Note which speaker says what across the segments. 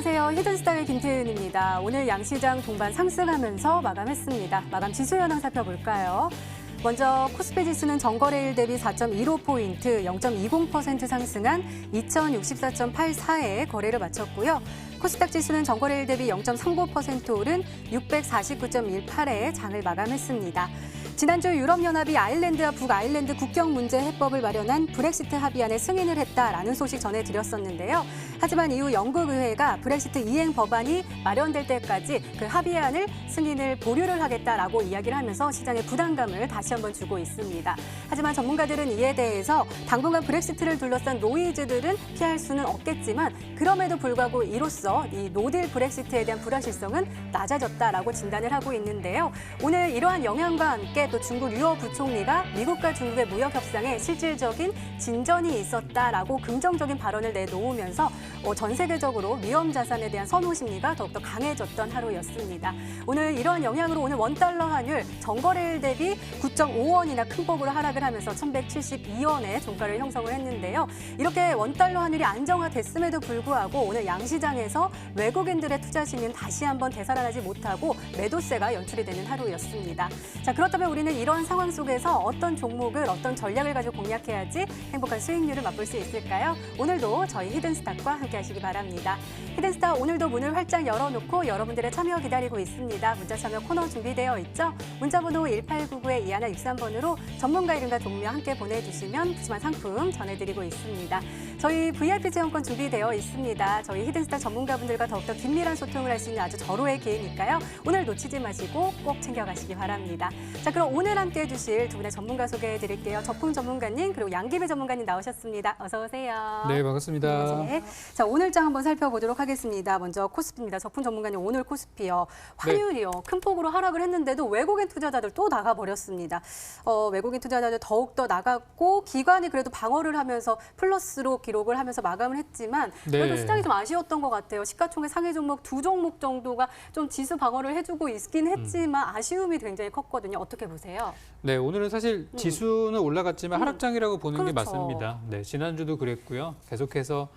Speaker 1: 안녕하세요. 히든스탁의 김태은입니다. 오늘 양시장 동반 상승하면서 마감했습니다. 마감 지수 현황 살펴볼까요? 먼저 코스피 지수는 전거래일 대비 4.15포인트, 0.20% 상승한 2064.84에 거래를 마쳤고요. 코스닥 지수는 전거래일 대비 0.39% 오른 649.18에 장을 마감했습니다. 지난주 유럽연합이 아일랜드와 북아일랜드 국경 문제 해법을 마련한 브렉시트 합의안에 승인을 했다라는 소식 전해드렸었는데요. 하지만 이후 영국의회가 브렉시트 이행 법안이 마련될 때까지 그 합의안을 승인을 보류를 하겠다라고 이야기를 하면서 시장에 부담감을 다시 한번 주고 있습니다. 하지만 전문가들은 이에 대해서 당분간 브렉시트를 둘러싼 노이즈들은 피할 수는 없겠지만 그럼에도 불구하고 이로써 이 노딜 브렉시트에 대한 불확실성은 낮아졌다라고 진단을 하고 있는데요. 오늘 이러한 영향과 함께 또 중국 류어 부총리가 미국과 중국의 무역 협상에 실질적인 진전이 있었다라고 긍정적인 발언을 내놓으면서 전 세계적으로 위험 자산에 대한 선호 심리가 더욱더 강해졌던 하루였습니다. 오늘 이러한 영향으로 오늘 원달러 환율 전거래일 대비 9.5원이나 큰 폭으로 하락을 하면서 1172원의 종가를 형성을 했는데요. 이렇게 원달러 환율이 안정화됐음에도 불구하고 오늘 양시장에서 외국인들의 투자 심리는 다시 한번 되살아나지 못하고 매도세가 연출이 되는 하루였습니다. 자, 그렇다면 우리는 이러한 상황 속에서 어떤 종목을 어떤 전략을 가지고 공략해야지 행복한 수익률을 맛볼 수 있을까요? 오늘도 저희 히든스탁과 함께 하시기 바랍니다. 히든스탁 오늘도 문을 활짝 열어놓고 여러분들의 참여 기다리고 있습니다. 문자 참여 코너 준비되어 있죠? 문자번호 1899-2163번으로 전문가 이름과 동료 함께 보내주시면 푸짐한 상품 전해드리고 있습니다. 저희 VIP 체험권 준비되어 있습니다. 저희 히든스탁 전문가분들과 더욱더 긴밀한 소통을 할 수 있는 아주 절호의 기회니까요. 오늘 놓치지 마시고 꼭 챙겨가시기 바랍니다. 자, 그럼 오늘 함께 해주실 두 분의 전문가 소개해드릴게요. 적품 전문가님 그리고 양기배 전문가님 나오셨습니다. 어서 오세요.
Speaker 2: 네, 반갑습니다.
Speaker 1: 네. 자, 오늘장 한번 살펴보도록 하겠습니다. 먼저 코스피입니다. 적품 전문가님 오늘 코스피요. 환율이요.
Speaker 2: 네.
Speaker 1: 큰 폭으로 하락을 했는데도 외국인 투자자들 또 나가버렸습니다. 외국인 투자자들 더욱더 나갔고 기관이 그래도 방어를 하면서 플러스로 기록을 하면서 마감을 했지만 그래도
Speaker 2: 네.
Speaker 1: 시장이 좀 아쉬웠던 것 같아요. 시가총액 상위 종목 두 종목 정도가 좀 지수 방어를 해주고 있긴 했지만 아쉬움이 굉장히 컸거든요. 어떻게 보세요?
Speaker 2: 네, 오늘은 사실 지수는 올라갔지만 하락장이라고 보는 게
Speaker 1: 그렇죠.
Speaker 2: 맞습니다. 네, 지난주도 그랬고요. 계속해서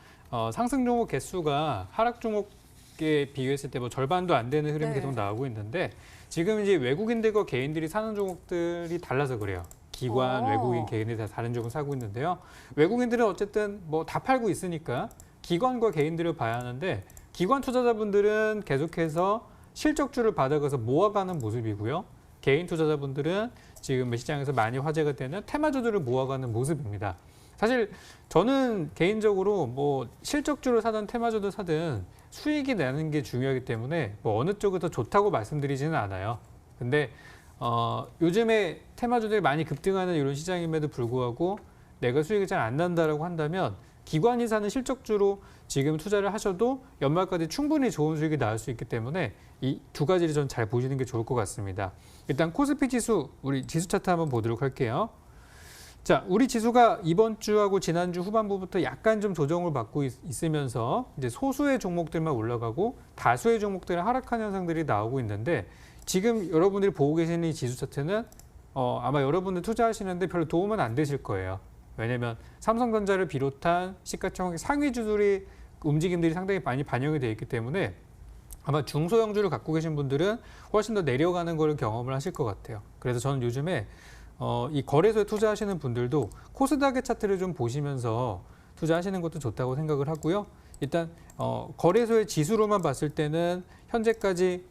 Speaker 2: 상승 종목 개수가 하락 종목에 비교했을 때 뭐 절반도 안 되는 흐름이
Speaker 1: 네.
Speaker 2: 계속 나오고 있는데 지금 이제 외국인들과 개인들이 사는 종목들이 달라서 그래요. 기관, 외국인, 개인들이 다 다른 종목을 사고 있는데요. 외국인들은 어쨌든 뭐 다 팔고 있으니까 기관과 개인들을 봐야 하는데 기관 투자자분들은 계속해서 실적주를 받아가서 모아가는 모습이고요. 개인 투자자분들은 지금 시장에서 많이 화제가 되는 테마주들을 모아가는 모습입니다. 사실 저는 개인적으로 뭐 실적주를 사든 테마주를 사든 수익이 나는 게 중요하기 때문에 뭐 어느 쪽이 더 좋다고 말씀드리지는 않아요. 근데 요즘에 테마주들이 많이 급등하는 이런 시장임에도 불구하고 내가 수익이 잘 안 난다라고 한다면 기관이 사는 실적주로 지금 투자를 하셔도 연말까지 충분히 좋은 수익이 나올 수 있기 때문에 이 두 가지를 전 잘 보시는 게 좋을 것 같습니다. 일단 코스피 지수, 우리 지수 차트 한번 보도록 할게요. 자, 우리 지수가 이번 주하고 지난주 후반부부터 약간 좀 조정을 받고 있으면서 이제 소수의 종목들만 올라가고 다수의 종목들은 하락하는 현상들이 나오고 있는데 지금 여러분들이 보고 계시는 이 지수 차트는 아마 여러분들 투자하시는데 별로 도움은 안 되실 거예요. 왜냐하면 삼성전자를 비롯한 시가총액 상위주들이 움직임들이 상당히 많이 반영이 되어 있기 때문에 아마 중소형주를 갖고 계신 분들은 훨씬 더 내려가는 걸 경험을 하실 것 같아요. 그래서 저는 요즘에 이 거래소에 투자하시는 분들도 코스닥의 차트를 좀 보시면서 투자하시는 것도 좋다고 생각을 하고요. 일단 거래소의 지수로만 봤을 때는 현재까지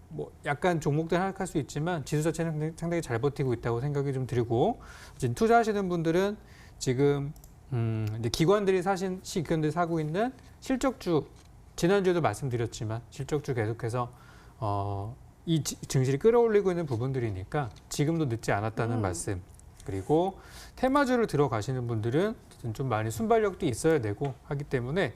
Speaker 2: 뭐 약간 종목들 하락할 수 있지만 지수 자체는 상당히 잘 버티고 있다고 생각이 좀 들고 지금 투자하시는 분들은 지금 이제 기관들이 사고 있는 실적주 지난주에도 말씀드렸지만 실적주 계속해서 이 증시를 끌어올리고 있는 부분들이니까 지금도 늦지 않았다는 말씀. 그리고 테마주를 들어가시는 분들은 좀 많이 순발력도 있어야 되고 하기 때문에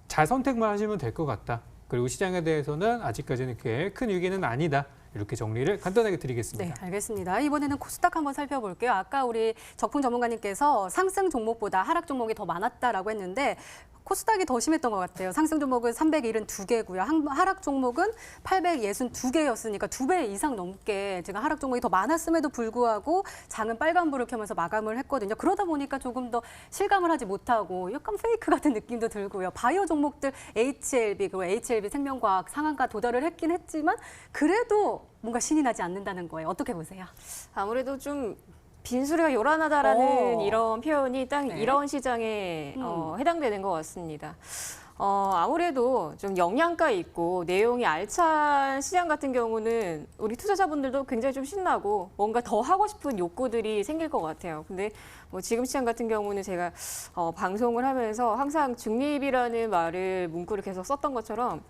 Speaker 2: 잘 선택만 하시면 될 것 같다. 그리고 시장에 대해서는 아직까지는 그렇게 큰 위기는 아니다. 이렇게 정리를 간단하게 드리겠습니다.
Speaker 1: 네, 알겠습니다. 이번에는 코스닥 한번 살펴볼게요. 아까 우리 적품 전문가님께서 상승 종목보다 하락 종목이 더 많았다라고 했는데 코스닥이 더 심했던 것 같아요. 상승 종목은 372개고요. 하락 종목은 862개였으니까 2배 이상 넘게 지금 하락 종목이 더 많았음에도 불구하고 장은 빨간불을 켜면서 마감을 했거든요. 그러다 보니까 조금 더 실감을 하지 못하고 약간 페이크 같은 느낌도 들고요. 바이오 종목들 HLB 그리고 HLB 생명과학 상한가 도달을 했긴 했지만 그래도 뭔가 신이 나지 않는다는 거예요. 어떻게 보세요?
Speaker 3: 아무래도 좀 빈소리가 요란하다라는 이런 표현이 딱
Speaker 1: 네.
Speaker 3: 이런 시장에 해당되는 것 같습니다. 아무래도 좀 영양가 있고 내용이 알찬 시장 같은 경우는 우리 투자자분들도 굉장히 좀 신나고 뭔가 더 하고 싶은 욕구들이 생길 것 같아요. 근데 뭐 지금 시장 같은 경우는 제가 방송을 하면서 항상 중립이라는 말을 문구를 계속 썼던 것처럼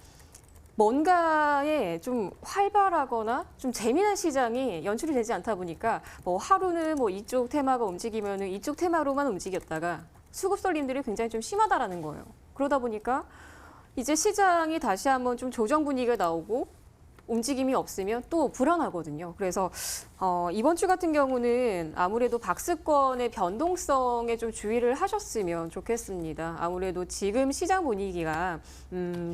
Speaker 3: 뭔가에 좀 활발하거나 좀 재미난 시장이 연출이 되지 않다 보니까 뭐 하루는 뭐 이쪽 테마가 움직이면은 이쪽 테마로만 움직였다가 수급 쏠림들이 굉장히 좀 심하다라는 거예요. 그러다 보니까 이제 시장이 다시 한번 좀 조정 분위기가 나오고 움직임이 없으면 또 불안하거든요. 그래서 이번 주 같은 경우는 아무래도 박스권의 변동성에 좀 주의를 하셨으면 좋겠습니다. 아무래도 지금 시장 분위기가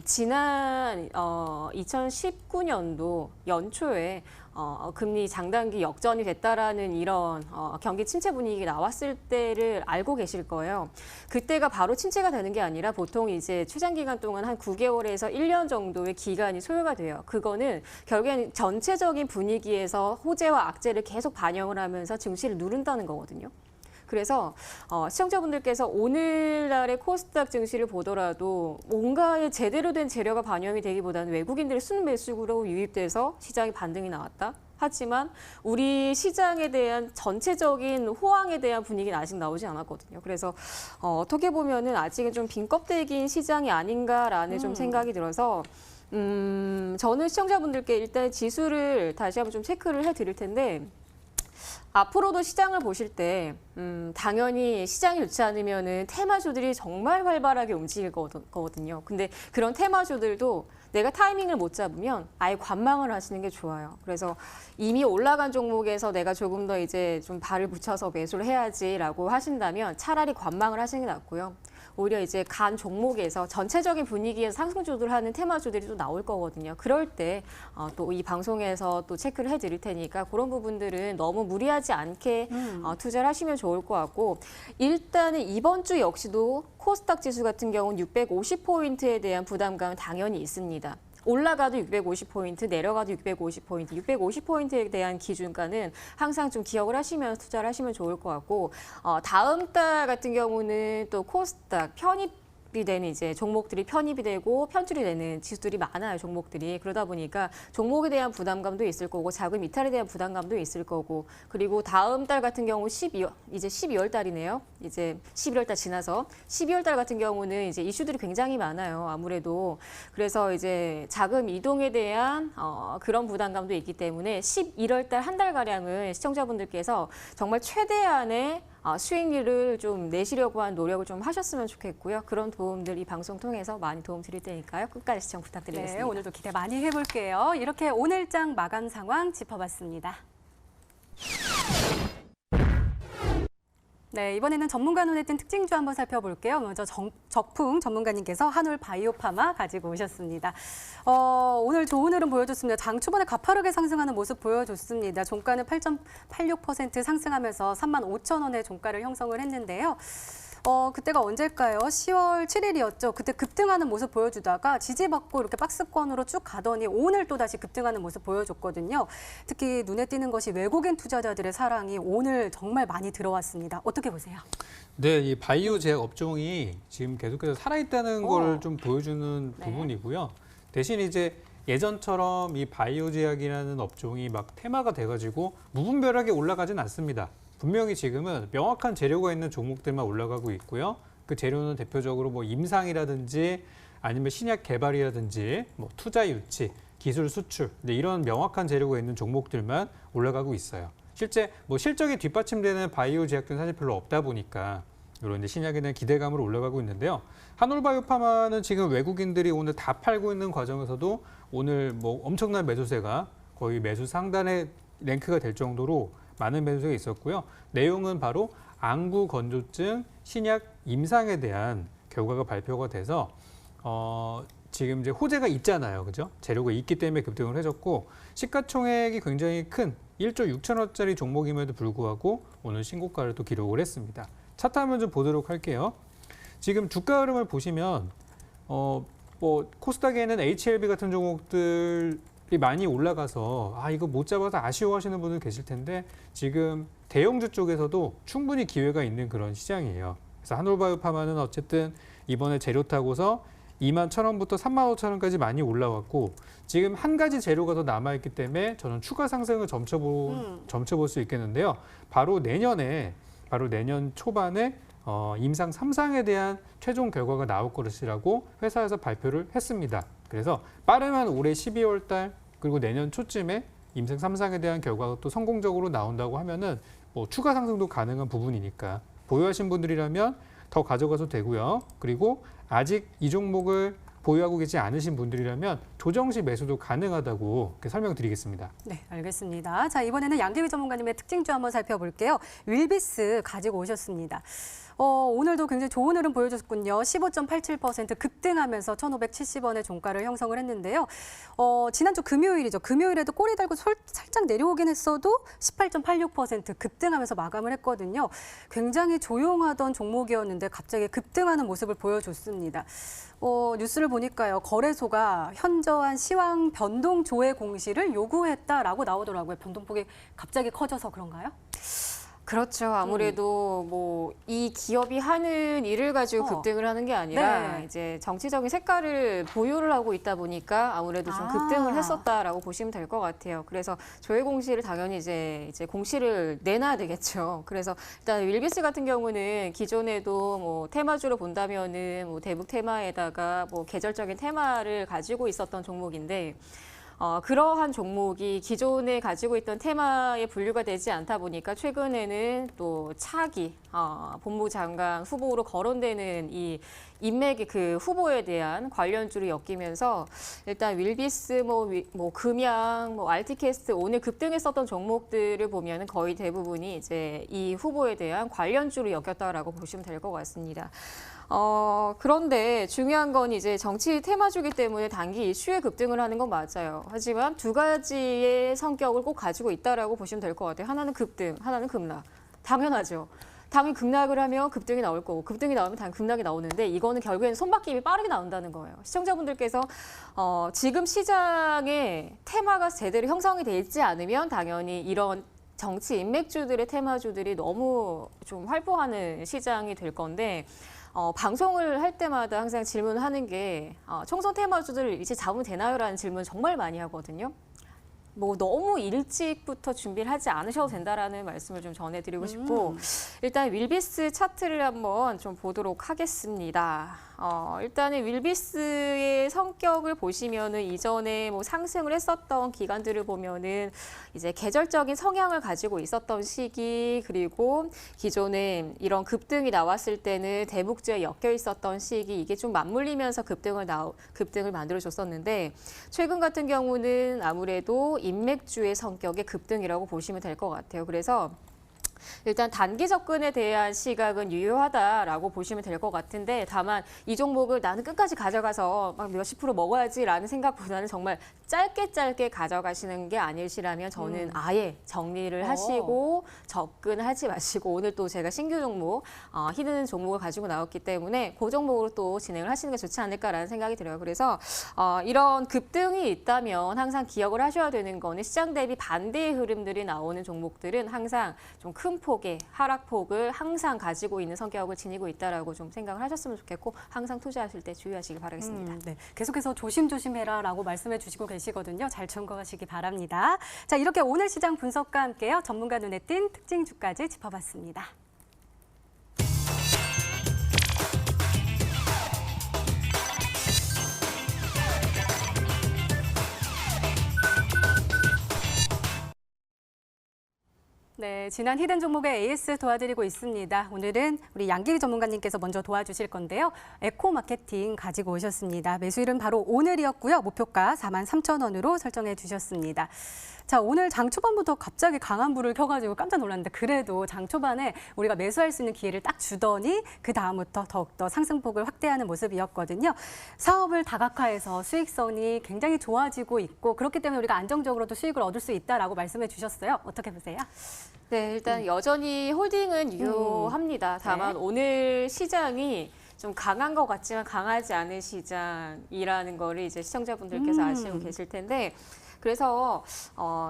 Speaker 3: 지난 2019년도 연초에 금리 장단기 역전이 됐다라는 이런 경기 침체 분위기 나왔을 때를 알고 계실 거예요. 그때가 바로 침체가 되는 게 아니라 보통 이제 최장 기간 동안 한 9개월에서 1년 정도의 기간이 소요가 돼요. 그거는 결국엔 전체적인 분위기에서 호재와 악재를 계속 반영을 하면서 증시를 누른다는 거거든요. 그래서 시청자분들께서 오늘날의 코스닥 증시를 보더라도 뭔가의 제대로 된 재료가 반영이 되기보다는 외국인들의 순매수로 유입돼서 시장이 반등이 나왔다. 하지만 우리 시장에 대한 전체적인 호황에 대한 분위기는 아직 나오지 않았거든요. 그래서 어떻게 보면은 아직은 좀 빈 껍데기인 시장이 아닌가라는 좀 생각이 들어서 저는 시청자분들께 일단 지수를 다시 한번 좀 체크를 해드릴 텐데 앞으로도 시장을 보실 때 당연히 시장이 좋지 않으면은 테마주들이 정말 활발하게 움직일 거거든요. 근데 그런 테마주들도 내가 타이밍을 못 잡으면 아예 관망을 하시는 게 좋아요. 그래서 이미 올라간 종목에서 내가 조금 더 이제 좀 발을 붙여서 매수를 해야지라고 하신다면 차라리 관망을 하시는 게 낫고요. 오히려 이제 간 종목에서 전체적인 분위기에서 상승주들 하는 테마주들이 또 나올 거거든요. 그럴 때 또 이 방송에서 또 체크를 해드릴 테니까 그런 부분들은 너무 무리하지 않게 투자를 하시면 좋을 것 같고 일단은 이번 주 역시도 코스닥 지수 같은 경우는 650포인트에 대한 부담감은 당연히 있습니다. 올라가도 650포인트, 내려가도 650포인트, 650포인트에 대한 기준가는 항상 좀 기억을 하시면서 투자를 하시면 좋을 것 같고 다음 달 같은 경우는 또 코스닥 편입이 되는 이제 종목들이 편입이 되고 편출이 되는 지수들이 많아요, 종목들이. 그러다 보니까 종목에 대한 부담감도 있을 거고 자금 이탈에 대한 부담감도 있을 거고 그리고 다음 달 같은 경우 이제 12월 달이네요. 이제 11월 달 지나서 12월 달 같은 경우는 이제 이슈들이 굉장히 많아요. 아무래도 그래서 이제 자금 이동에 대한 그런 부담감도 있기 때문에 11월 달 한 달 가량은 시청자분들께서 정말 최대한의 수익률을 좀 내시려고 한 노력을 좀 하셨으면 좋겠고요. 그런 도움들 이 방송 통해서 많이 도움 드릴 테니까요. 끝까지 시청 부탁드리겠습니다.
Speaker 1: 네, 오늘도 기대 많이 해볼게요. 이렇게 오늘장 마감 상황 짚어봤습니다. 네, 이번에는 전문가 눈에 띈 특징주 한번 살펴볼게요. 먼저 적풍 전문가님께서 한올 바이오파마 가지고 오셨습니다. 오늘 좋은 흐름 보여줬습니다. 장 초반에 가파르게 상승하는 모습 보여줬습니다. 종가는 8.86% 상승하면서 35,000원의 종가를 형성을 했는데요. 그때가 언제일까요? 10월 7일이었죠. 그때 급등하는 모습 보여주다가 지지받고 이렇게 박스권으로 쭉 가더니 오늘 또 다시 급등하는 모습 보여줬거든요. 특히 눈에 띄는 것이 외국인 투자자들의 사랑이 오늘 정말 많이 들어왔습니다. 어떻게 보세요?
Speaker 2: 네, 이 바이오 제약 업종이 지금 계속해서 살아있다는 걸 좀 보여주는
Speaker 1: 네.
Speaker 2: 부분이고요. 대신 이제 예전처럼 이 바이오 제약이라는 업종이 막 테마가 돼가지고 무분별하게 올라가진 않습니다. 분명히 지금은 명확한 재료가 있는 종목들만 올라가고 있고요. 그 재료는 대표적으로 뭐 임상이라든지 아니면 신약 개발이라든지 뭐 투자 유치, 기술 수출 이런 명확한 재료가 있는 종목들만 올라가고 있어요. 실제 뭐 실적이 뒷받침되는 바이오 제약들은 사실 별로 없다 보니까 이런 이제 신약에 대한 기대감으로 올라가고 있는데요. 한올바이오파마는 지금 외국인들이 오늘 다 팔고 있는 과정에서도 오늘 뭐 엄청난 매수세가 거의 매수 상단에 랭크가 될 정도로 많은 매수세가 있었고요. 내용은 바로 안구 건조증 신약 임상에 대한 결과가 발표가 돼서 지금 이제 호재가 있잖아요. 그죠? 재료가 있기 때문에 급등을 해줬고 시가총액이 굉장히 큰 1조 6천억짜리 종목임에도 불구하고 오늘 신고가를 또 기록을 했습니다. 차트 한번 좀 보도록 할게요. 지금 주가 흐름을 보시면 뭐 코스닥에는 HLB 같은 종목들이 많이 올라가서 이거 못 잡아서 아쉬워하시는 분들 계실 텐데 지금 대형주 쪽에서도 충분히 기회가 있는 그런 시장이에요. 그래서 한올바이오파마는 어쨌든 이번에 재료 타고서 21,000원부터 35,000원까지 많이 올라왔고 지금 한 가지 재료가 더 남아있기 때문에 저는 추가 상승을 점쳐볼 수 있겠는데요. 바로 내년 초반에 임상 3상에 대한 최종 결과가 나올 것이라고 회사에서 발표를 했습니다. 그래서 빠르면 올해 12월 달 그리고 내년 초쯤에 임상 3상에 대한 결과가 또 성공적으로 나온다고 하면은 뭐 추가 상승도 가능한 부분이니까 보유하신 분들이라면 더 가져가도 되고요. 그리고 아직 이 종목을 보유하고 계시지 않으신 분들이라면 조정 시 매수도 가능하다고 이렇게 설명드리겠습니다.
Speaker 1: 네, 알겠습니다. 자, 이번에는 양재위 전문가님의 특징주 한번 살펴볼게요. 윌비스 가지고 오셨습니다. 오늘도 굉장히 좋은 흐름 보여줬군요. 15.87% 급등하면서 1,570원의 종가를 형성을 했는데요. 지난주 금요일이죠. 금요일에도 꼬리 달고 살짝 내려오긴 했어도 18.86% 급등하면서 마감을 했거든요. 굉장히 조용하던 종목이었는데 갑자기 급등하는 모습을 보여줬습니다. 뉴스를 보니까요. 거래소가 현저한 시황 변동 조회 공시를 요구했다라고 나오더라고요. 변동폭이 갑자기 커져서 그런가요?
Speaker 3: 그렇죠. 아무래도 뭐 이 기업이 하는 일을 가지고 급등을 하는 게 아니라
Speaker 1: 네.
Speaker 3: 이제 정치적인 색깔을 보유를 하고 있다 보니까 아무래도 좀 급등을 했었다라고 보시면 될 것 같아요. 그래서 조회 공시를 당연히 이제 공시를 내놔야 되겠죠. 그래서 일단 윌비스 같은 경우는 기존에도 뭐 테마주로 본다면은 뭐 대북 테마에다가 뭐 계절적인 테마를 가지고 있었던 종목인데. 그러한 종목이 기존에 가지고 있던 테마에 분류가 되지 않다 보니까 최근에는 또 차기 법무장관 후보로 거론되는 이 인맥의 그 후보에 대한 관련주를 엮이면서 일단 윌비스, 뭐 금양, 뭐 알티캐스트 오늘 급등했었던 종목들을 보면은 거의 대부분이 이제 이 후보에 대한 관련주를 엮였다라고 보시면 될 것 같습니다. 그런데 중요한 건 이제 정치 테마주기 때문에 단기 이슈에 급등을 하는 건 맞아요. 하지만 두 가지의 성격을 꼭 가지고 있다라고 보시면 될 것 같아요. 하나는 급등, 하나는 급락. 당연하죠. 당연히 급락을 하면 급등이 나올 거고 급등이 나오면 당연히 급락이 나오는데 이거는 결국에는 손바뀜이 빠르게 나온다는 거예요. 시청자분들께서 지금 시장의 테마가 제대로 형성이 돼 있지 않으면 당연히 이런 정치 인맥주들의 테마주들이 너무 좀 활보하는 시장이 될 건데 방송을 할 때마다 항상 질문을 하는 게 총선 테마주들 이제 잡으면 되나요?라는 질문 정말 많이 하거든요. 뭐 너무 일찍부터 준비를 하지 않으셔도 된다라는 말씀을 좀 전해드리고 싶고 일단 윌비스 차트를 한번 좀 보도록 하겠습니다. 일단은 윌비스의 성격을 보시면은 이전에 뭐 상승을 했었던 기간들을 보면은 이제 계절적인 성향을 가지고 있었던 시기 그리고 기존에 이런 급등이 나왔을 때는 대북주에 엮여 있었던 시기 이게 좀 맞물리면서 급등을 만들어줬었는데 최근 같은 경우는 아무래도 인맥주의 성격의 급등이라고 보시면 될 것 같아요. 그래서 일단 단기 접근에 대한 시각은 유효하다라고 보시면 될 것 같은데 다만 이 종목을 나는 끝까지 가져가서 막 몇십 프로 먹어야지라는 생각보다는 정말 짧게 가져가시는 게 아니시라면 저는 아예 정리를 하시고 접근하지 마시고 오늘 또 제가 신규 종목, 히든 종목을 가지고 나왔기 때문에 그 종목으로 또 진행을 하시는 게 좋지 않을까라는 생각이 들어요. 그래서 이런 급등이 있다면 항상 기억을 하셔야 되는 거는 시장 대비 반대의 흐름들이 나오는 종목들은 항상 좀 큰 폭의 하락폭을 항상 가지고 있는 성격을 지니고 있다라고 좀 생각을 하셨으면 좋겠고 항상 투자하실 때 주의하시길 바라겠습니다.
Speaker 1: 네. 계속해서 조심해라라고 말씀해 주시고 계시거든요. 잘 참고하시기 바랍니다. 자, 이렇게 오늘 시장 분석과 함께요. 전문가 눈에 띈 특징주까지 짚어봤습니다. 네, 지난 히든 종목의 AS 도와드리고 있습니다. 오늘은 우리 양기희 전문가님께서 먼저 도와주실 건데요. 에코 마케팅 가지고 오셨습니다. 매수일은 바로 오늘이었고요. 목표가 43,000원으로 설정해 주셨습니다. 자, 오늘 장 초반부터 갑자기 강한 불을 켜가지고 깜짝 놀랐는데 그래도 장 초반에 우리가 매수할 수 있는 기회를 딱 주더니 그 다음부터 더욱더 상승폭을 확대하는 모습이었거든요. 사업을 다각화해서 수익성이 굉장히 좋아지고 있고 그렇기 때문에 우리가 안정적으로도 수익을 얻을 수 있다라고 말씀해 주셨어요. 어떻게 보세요?
Speaker 3: 네, 일단 여전히 홀딩은 유효합니다. 다만
Speaker 1: 네.
Speaker 3: 오늘 시장이 좀 강한 것 같지만 강하지 않은 시장이라는 거를 이제 시청자분들께서 아시고 계실 텐데 그래서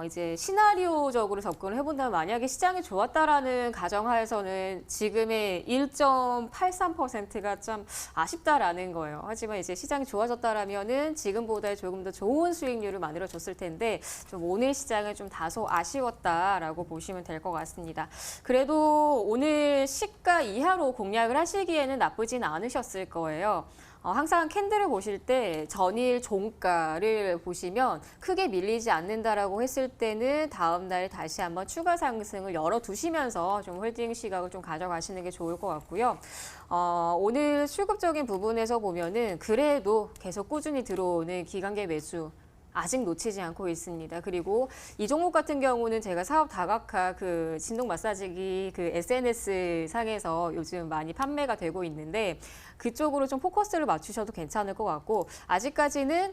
Speaker 3: 이제 시나리오적으로 접근을 해본다면 만약에 시장이 좋았다라는 가정하에서는 지금의 1.83%가 좀 아쉽다라는 거예요. 하지만 이제 시장이 좋아졌다라면은 지금보다 조금 더 좋은 수익률을 만들어줬을 텐데 좀 오늘 시장은 좀 다소 아쉬웠다라고 보시면 될 것 같습니다. 그래도 오늘 시가 이하로 공략을 하시기에는 나쁘진 않으셨을 거예요. 항상 캔들을 보실 때 전일 종가를 보시면 크게 밀리지 않는다라고 했을 때는 다음 날 다시 한번 추가 상승을 열어두시면서 좀 홀딩 시각을 좀 가져가시는 게 좋을 것 같고요. 오늘 수급적인 부분에서 보면은 그래도 계속 꾸준히 들어오는 기관계 매수 아직 놓치지 않고 있습니다. 그리고 이 종목 같은 경우는 제가 사업 다각화 그 진동 마사지기 그 SNS 상에서 요즘 많이 판매가 되고 있는데 그쪽으로 좀 포커스를 맞추셔도 괜찮을 것 같고 아직까지는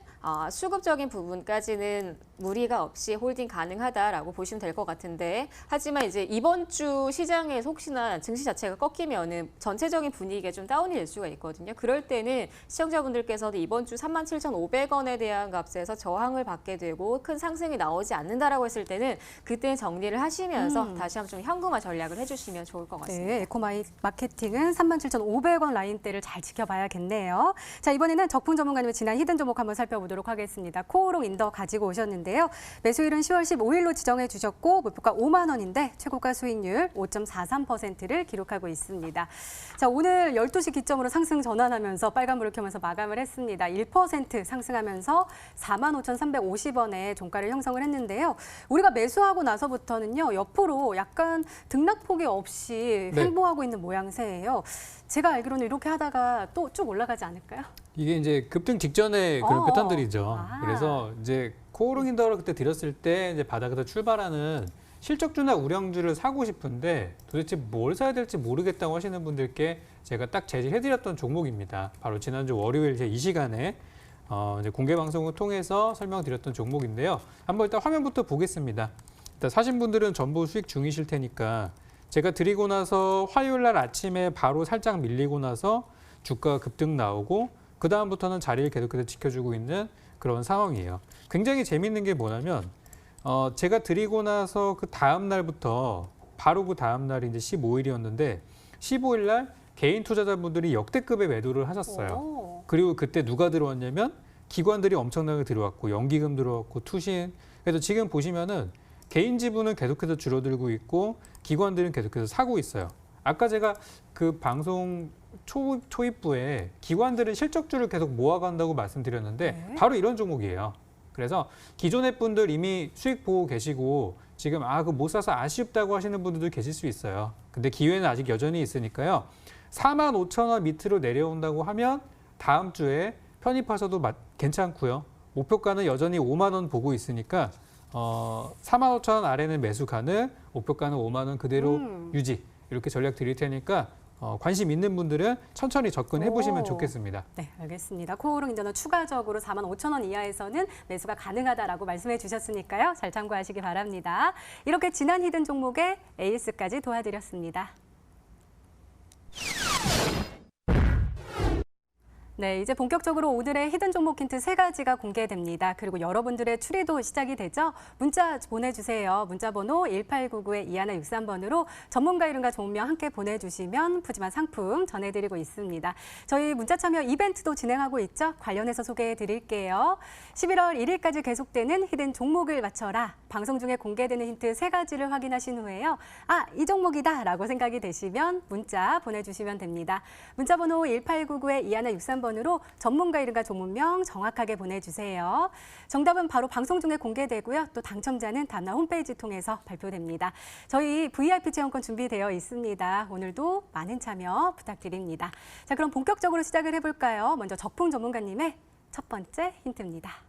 Speaker 3: 수급적인 부분까지는 무리가 없이 홀딩 가능하다라고 보시면 될 것 같은데 하지만 이제 이번 주 시장에서 혹시나 증시 자체가 꺾이면은 전체적인 분위기가 좀 다운이 될 수가 있거든요. 그럴 때는 시청자분들께서도 이번 주 37,500원에 대한 값에서 저항을 받게 되고 큰 상승이 나오지 않는다라고 했을 때는 그때 정리를 하시면서 다시 한번 좀 현금화 전략을 해주시면 좋을 것 같습니다.
Speaker 1: 네, 에코마이 마케팅은 37,500원 라인대를 잘 지켜봐야겠네요. 자, 이번에는 적풍 전문가님의 지난 히든 종목 한번 살펴보도록 하겠습니다. 코오롱 인더 가지고 오셨는데요. 매수일은 10월 15일로 지정해 주셨고 목표가 5만 원인데 최고가 수익률 5.43%를 기록하고 있습니다. 자, 오늘 12시 기점으로 상승 전환하면서 빨간불을 켜면서 마감을 했습니다. 1% 상승하면서 45,350원의 종가를 형성을 했는데요. 우리가 매수하고 나서부터는요. 옆으로 약간 등락폭이 없이
Speaker 2: 네.
Speaker 1: 횡보하고 있는 모양새예요. 제가 알기로는 이렇게 하다가 또 쭉 올라가지 않을까요?
Speaker 2: 이게 이제 급등 직전에 그런 패턴들이죠.
Speaker 1: 아.
Speaker 2: 그래서 이제 코오롱 인더를 그때 드렸을 때 이제 바닥에서 출발하는 실적주나 우량주를 사고 싶은데 도대체 뭘 사야 될지 모르겠다고 하시는 분들께 제가 딱 제시해드렸던 종목입니다. 바로 지난주 월요일 이 시간에 이제 공개 방송을 통해서 설명드렸던 종목인데요. 한번 일단 화면부터 보겠습니다. 일단 사신 분들은 전부 수익 중이실 테니까 제가 드리고 나서 화요일 날 아침에 바로 살짝 밀리고 나서 주가가 급등 나오고 그 다음부터는 자리를 계속해서 지켜주고 있는 그런 상황이에요. 굉장히 재밌는 게 뭐냐면 제가 드리고 나서 그 다음 날부터 바로 그 다음 날이 이제 15일이었는데 15일 날 개인 투자자분들이 역대급의 매도를 하셨어요.
Speaker 1: 오.
Speaker 2: 그리고 그때 누가 들어왔냐면 기관들이 엄청나게 들어왔고 연기금 들어왔고 투신. 그래서 지금 보시면은 개인 지분은 계속해서 줄어들고 있고 기관들은 계속해서 사고 있어요. 아까 제가 그 방송 초입부에 기관들은 실적주를 계속 모아간다고 말씀드렸는데
Speaker 1: 네.
Speaker 2: 바로 이런 종목이에요. 그래서 기존의 분들 이미 수익 보고 계시고 지금 그거 못 사서 아쉽다고 하시는 분들도 계실 수 있어요. 근데 기회는 아직 여전히 있으니까요. 45,000원 밑으로 내려온다고 하면 다음 주에 편입하셔도 괜찮고요. 목표가는 여전히 5만 원 보고 있으니까 45,000원 아래는 매수 가능, 목표가는 5만 원 그대로 유지. 이렇게 전략 드릴 테니까 관심 있는 분들은 천천히 접근해 보시면
Speaker 1: 오.
Speaker 2: 좋겠습니다.
Speaker 1: 네, 알겠습니다. 코오롱 인더는 추가적으로 45,000원 이하에서는 매수가 가능하다라고 말씀해 주셨으니까요. 잘 참고하시기 바랍니다. 이렇게 지난 히든 종목의 에이스까지 도와드렸습니다. 네, 이제 본격적으로 오늘의 히든 종목 힌트 3가지가 공개됩니다. 그리고 여러분들의 추리도 시작이 되죠. 문자 보내주세요. 문자 번호 1899-2163번으로 전문가 이름과 종명 함께 보내주시면 푸짐한 상품 전해드리고 있습니다. 저희 문자 참여 이벤트도 진행하고 있죠. 관련해서 소개해드릴게요. 11월 1일까지 계속되는 히든 종목을 맞춰라. 방송 중에 공개되는 힌트 3가지를 확인하신 후에요. 아, 이 종목이다 라고 생각이 되시면 문자 보내주시면 됩니다. 문자 번호 1899-2163번으로 전문가 이름과 종목명 정확하게 보내주세요. 정답은 바로 방송 중에 공개되고요. 또 당첨자는 다음날 홈페이지 통해서 발표됩니다. 저희 VIP 체험권 준비되어 있습니다. 오늘도 많은 참여 부탁드립니다. 자, 그럼 본격적으로 시작을 해볼까요? 먼저 적풍 전문가님의 첫 번째 힌트입니다.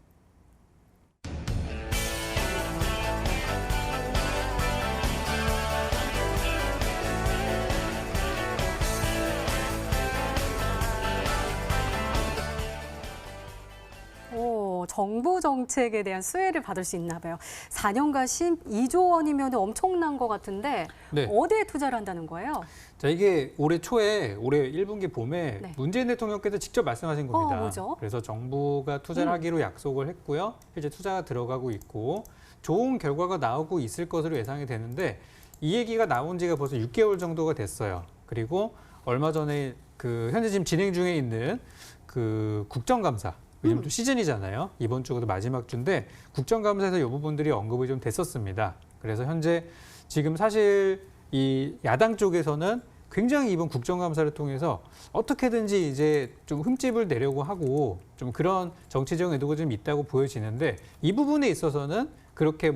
Speaker 1: 정부 정책에 대한 수혜를 받을 수 있나 봐요. 4년간 12조 원이면 엄청난 것 같은데
Speaker 2: 네.
Speaker 1: 어디에 투자를 한다는 거예요?
Speaker 2: 자, 이게 올해 초에 올해 1분기 봄에
Speaker 1: 네.
Speaker 2: 문재인 대통령께서 직접 말씀하신 겁니다.
Speaker 1: 뭐죠?
Speaker 2: 그래서 정부가 투자를 하기로 약속을 했고요. 실제 투자가 들어가고 있고 좋은 결과가 나오고 있을 것으로 예상이 되는데 이 얘기가 나온 지가 벌써 6개월 정도가 됐어요. 그리고 얼마 전에 그 현재 지금 진행 중에 있는 그 국정감사 요즘 또 시즌이잖아요. 이번 주가 마지막 주인데 국정감사에서 이 부분들이 언급이 좀 됐었습니다. 그래서 현재 지금 사실 이 야당 쪽에서는 굉장히 이번 국정감사를 통해서 어떻게든지 이제 좀 흠집을 내려고 하고 좀 그런 정치적 의도가 좀 있다고 보여지는데 이 부분에 있어서는 그렇게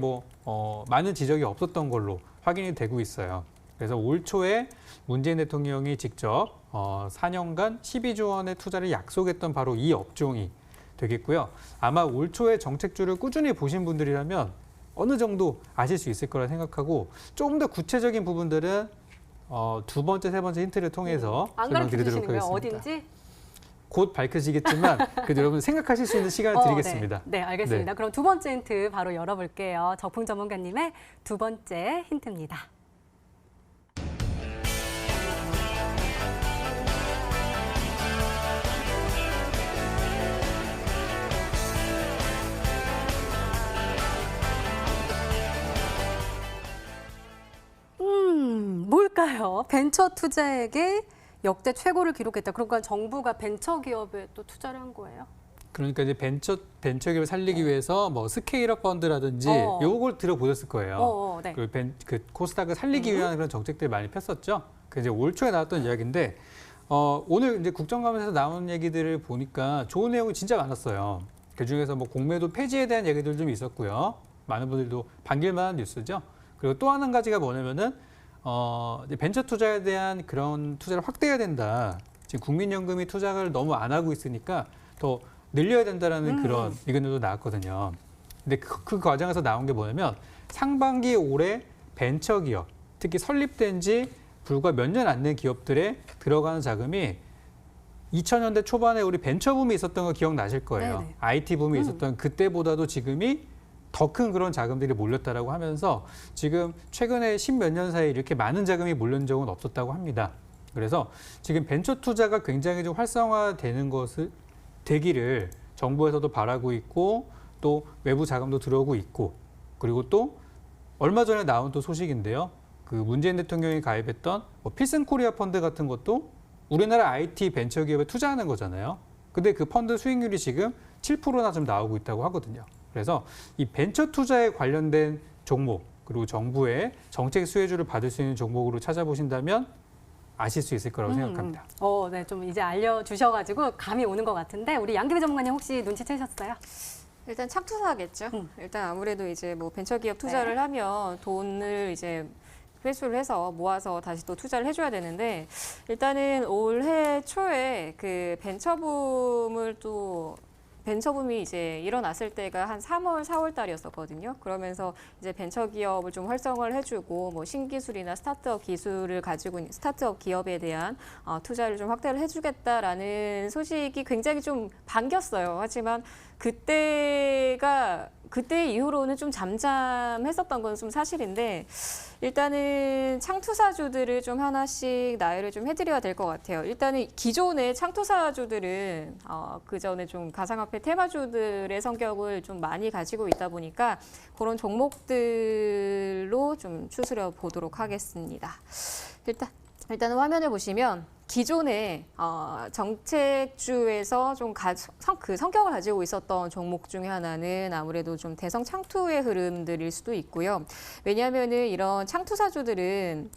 Speaker 2: 많은 지적이 없었던 걸로 확인이 되고 있어요. 그래서 올 초에 문재인 대통령이 직접 4년간 12조 원의 투자를 약속했던 바로 이 업종이 되겠고요. 아마 올 초에 정책주를 꾸준히 보신 분들이라면 어느 정도 아실 수 있을 거라 생각하고 조금 더 구체적인 부분들은 두 번째, 세 번째 힌트를 통해서
Speaker 1: 안
Speaker 2: 설명드리도록
Speaker 1: 가르쳐주시는 거예요?
Speaker 2: 하겠습니다.
Speaker 1: 어딘지?
Speaker 2: 곧 밝혀지겠지만 그래도 여러분 생각하실 수 있는 시간을 드리겠습니다.
Speaker 1: 네, 알겠습니다.
Speaker 2: 네.
Speaker 1: 그럼 두 번째 힌트 바로 열어볼게요. 적풍 전문가님의 두 번째 힌트입니다. 뭘까요? 벤처 투자액의 역대 최고를 기록했다. 그러니까 정부가 벤처 기업에 또 투자를 한 거예요?
Speaker 2: 그러니까 이제 벤처 기업을 살리기 위해서 뭐 스케일업 펀드라든지 요걸 들어보셨을 거예요.
Speaker 1: 네.
Speaker 2: 그 코스닥을 살리기 위한 그런 정책들을 많이 폈었죠. 그 이제 올 초에 나왔던 이야기인데 오늘 이제 국정감사에서 나온 얘기들을 보니까 좋은 내용이 진짜 많았어요. 그 중에서 뭐 공매도 폐지에 대한 얘기들 좀 있었고요. 많은 분들도 반길만한 뉴스죠. 그리고 또 한 가지가 뭐냐면은 이제 벤처 투자에 대한 그런 투자를 확대해야 된다. 지금 국민연금이 투자를 너무 안 하고 있으니까 더 늘려야 된다라는 그런 의견도 나왔거든요. 근데 그 과정에서 나온 게 뭐냐면 상반기 올해 벤처 기업, 특히 설립된 지 불과 몇 년 안 된 기업들에 들어가는 자금이 2000년대 초반에 우리 벤처 붐이 있었던 거 기억나실 거예요.
Speaker 1: 네네.
Speaker 2: IT 붐이 있었던 그때보다도 지금이 더 큰 그런 자금들이 몰렸다라고 하면서 지금 최근에 10몇 년 사이에 이렇게 많은 자금이 몰린 적은 없었다고 합니다. 그래서 지금 벤처 투자가 굉장히 좀 활성화되는 것을 되기를 정부에서도 바라고 있고 또 외부 자금도 들어오고 있고 그리고 또 얼마 전에 나온 또 소식인데요. 그 문재인 대통령이 가입했던 필승 코리아 펀드 같은 것도 우리나라 IT 벤처 기업에 투자하는 거잖아요. 근데 그 펀드 수익률이 지금 7%나 좀 나오고 있다고 하거든요. 그래서 이 벤처 투자에 관련된 종목 그리고 정부의 정책 수혜주를 받을 수 있는 종목으로 찾아보신다면 아실 수 있을 거라고 생각합니다.
Speaker 1: 네, 좀 이제 알려주셔가지고 감이 오는 것 같은데 우리 양기배 전문가님 혹시 눈치채셨어요?
Speaker 3: 일단 착투사겠죠. 일단 아무래도 이제 뭐 벤처기업 투자를 하면 돈을 이제 회수를 해서 모아서 다시 또 투자를 해줘야 되는데 일단은 올해 초에 그 벤처붐이 이제 일어났을 때가 한 3월, 4월 달이었었거든요. 그러면서 이제 벤처 기업을 좀 활성화를 해주고 뭐 신기술이나 스타트업 기술을 가지고 있는 스타트업 기업에 대한 투자를 좀 확대를 해주겠다라는 소식이 굉장히 좀 반겼어요. 하지만 그때 이후로는 좀 잠잠했었던 건 좀 사실인데 일단은 창투사주들을 좀 하나씩 나열을 좀 해드려야 될 것 같아요. 일단은 기존의 창투사주들은 그 전에 좀 가상화폐 테마주들의 성격을 좀 많이 가지고 있다 보니까 그런 종목들로 좀 추스려 보도록 하겠습니다. 일단은 화면을 보시면 기존의 정책주에서 좀 그 성격을 가지고 있었던 종목 중에 하나는 아무래도 좀 대성 창투의 흐름들일 수도 있고요. 왜냐하면은 이런 창투사주들은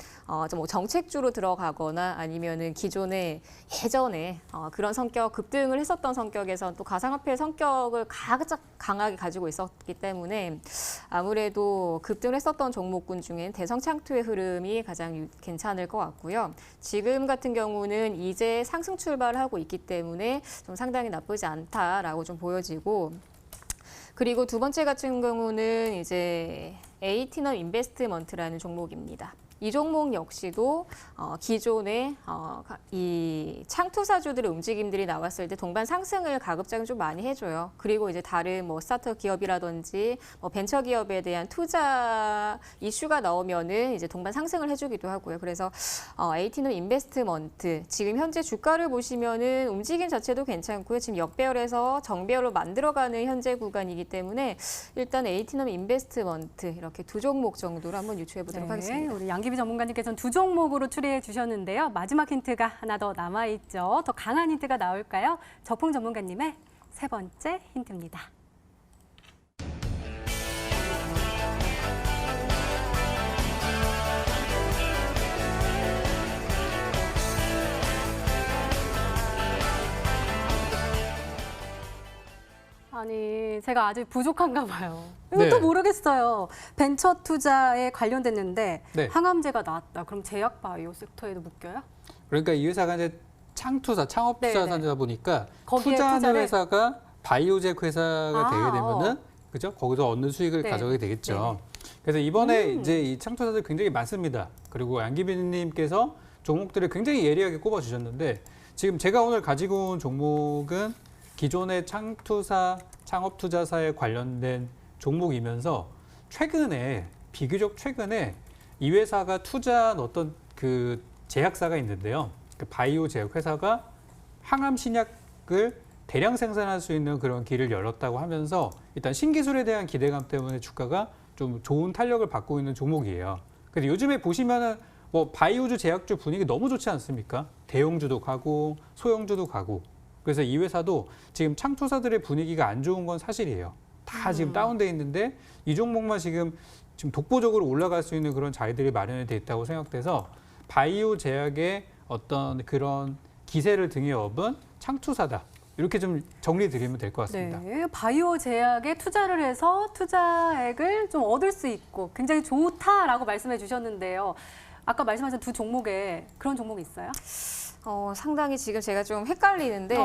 Speaker 3: 좀 정책주로 들어가거나 아니면은 기존에 예전에 그런 성격 급등을 했었던 성격에서 또 가상화폐 성격을 가장 강하게 가지고 있었기 때문에 아무래도 급등을 했었던 종목군 중엔 대성 창투의 흐름이 가장 괜찮을 것 같고요. 지금 같은 경우는 이제 상승 출발을 하고 있기 때문에 좀 상당히 나쁘지 않다라고 좀 보여지고, 그리고 두 번째 같은 경우는 이제 에이티넘 인베스트먼트라는 종목입니다. 이 종목 역시도 기존의 이 창투사주들의 움직임들이 나왔을 때 동반 상승을 가급적 좀 많이 해줘요. 그리고 이제 다른 뭐 스타트업 기업이라든지 뭐 벤처 기업에 대한 투자 이슈가 나오면은 이제 동반 상승을 해주기도 하고요. 그래서 에이티넘 인베스트먼트 지금 현재 주가를 보시면은 움직임 자체도 괜찮고요. 지금 역배열에서 정배열로 만들어가는 현재 구간이기 때문에 일단 에이티넘 인베스트먼트 이렇게 두 종목 정도로 한번 유추해 보도록 하겠습니다.
Speaker 1: 우리 양기비 전문가님께서는 두 종목으로 추리해 주셨는데요. 마지막 힌트가 하나 더 남아있죠. 더 강한 힌트가 나올까요? 적풍 전문가님의 세 번째 힌트입니다. 아니, 제가 아직 부족한가 봐요. 이것도
Speaker 2: 네.
Speaker 1: 모르겠어요. 벤처 투자에 관련됐는데
Speaker 2: 네.
Speaker 1: 항암제가 나왔다. 그럼 제약 바이오 섹터에도 묶여요?
Speaker 2: 그러니까 이 회사가 이제 창투사, 창업투자사다 보니까
Speaker 1: 거기에
Speaker 2: 투자하는
Speaker 1: 투자를-
Speaker 2: 회사가 바이오제 회사가
Speaker 1: 아,
Speaker 2: 되게 되면은 그죠? 거기서 얻는 수익을
Speaker 1: 네.
Speaker 2: 가져가게 되겠죠. 그래서 이번에 이제 이 창투사들 굉장히 많습니다. 그리고 양기빈님께서 종목들을 굉장히 예리하게 꼽아주셨는데 지금 제가 오늘 가지고 온 종목은 기존의 창투사, 창업투자사에 관련된 종목이면서 최근에 비교적 최근에 이 회사가 투자한 어떤 그 제약사가 있는데요. 그 바이오 제약 회사가 항암 신약을 대량 생산할 수 있는 그런 길을 열었다고 하면서 일단 신기술에 대한 기대감 때문에 주가가 좀 좋은 탄력을 받고 있는 종목이에요. 근데 요즘에 보시면은 뭐 바이오주 제약주 분위기 너무 좋지 않습니까? 대형주도 가고 소형주도 가고. 그래서 이 회사도 지금 창투사들의 분위기가 안 좋은 건 사실이에요. 다 지금 다운돼 있는데 이 종목만 지금 독보적으로 올라갈 수 있는 그런 자리들이 마련이 돼 있다고 생각돼서 바이오 제약의 어떤 그런 기세를 등에 업은 창투사다. 이렇게 좀 정리 드리면 될 것 같습니다.
Speaker 1: 네, 바이오 제약에 투자를 해서 투자액을 좀 얻을 수 있고 굉장히 좋다라고 말씀해 주셨는데요. 아까 말씀하신 두 종목에 그런 종목이 있어요?
Speaker 3: 상당히 지금 제가 좀 헷갈리는데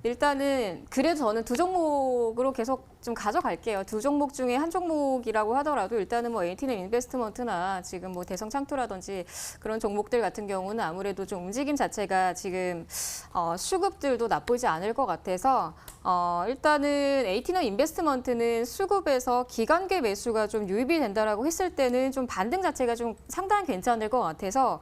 Speaker 3: 일단은 그래도 저는 두 종목으로 계속 좀 가져갈게요. 두 종목 중에 한 종목이라고 하더라도 일단은 뭐 에이티넘 인베스트먼트나 지금 뭐 대성 창투라든지 그런 종목들 같은 경우는 아무래도 좀 움직임 자체가 지금 수급들도 나쁘지 않을 것 같아서 일단은 에이티넘 인베스트먼트는 수급에서 기관계 매수가 좀 유입이 된다라고 했을 때는 좀 반등 자체가 좀 상당히 괜찮을 것 같아서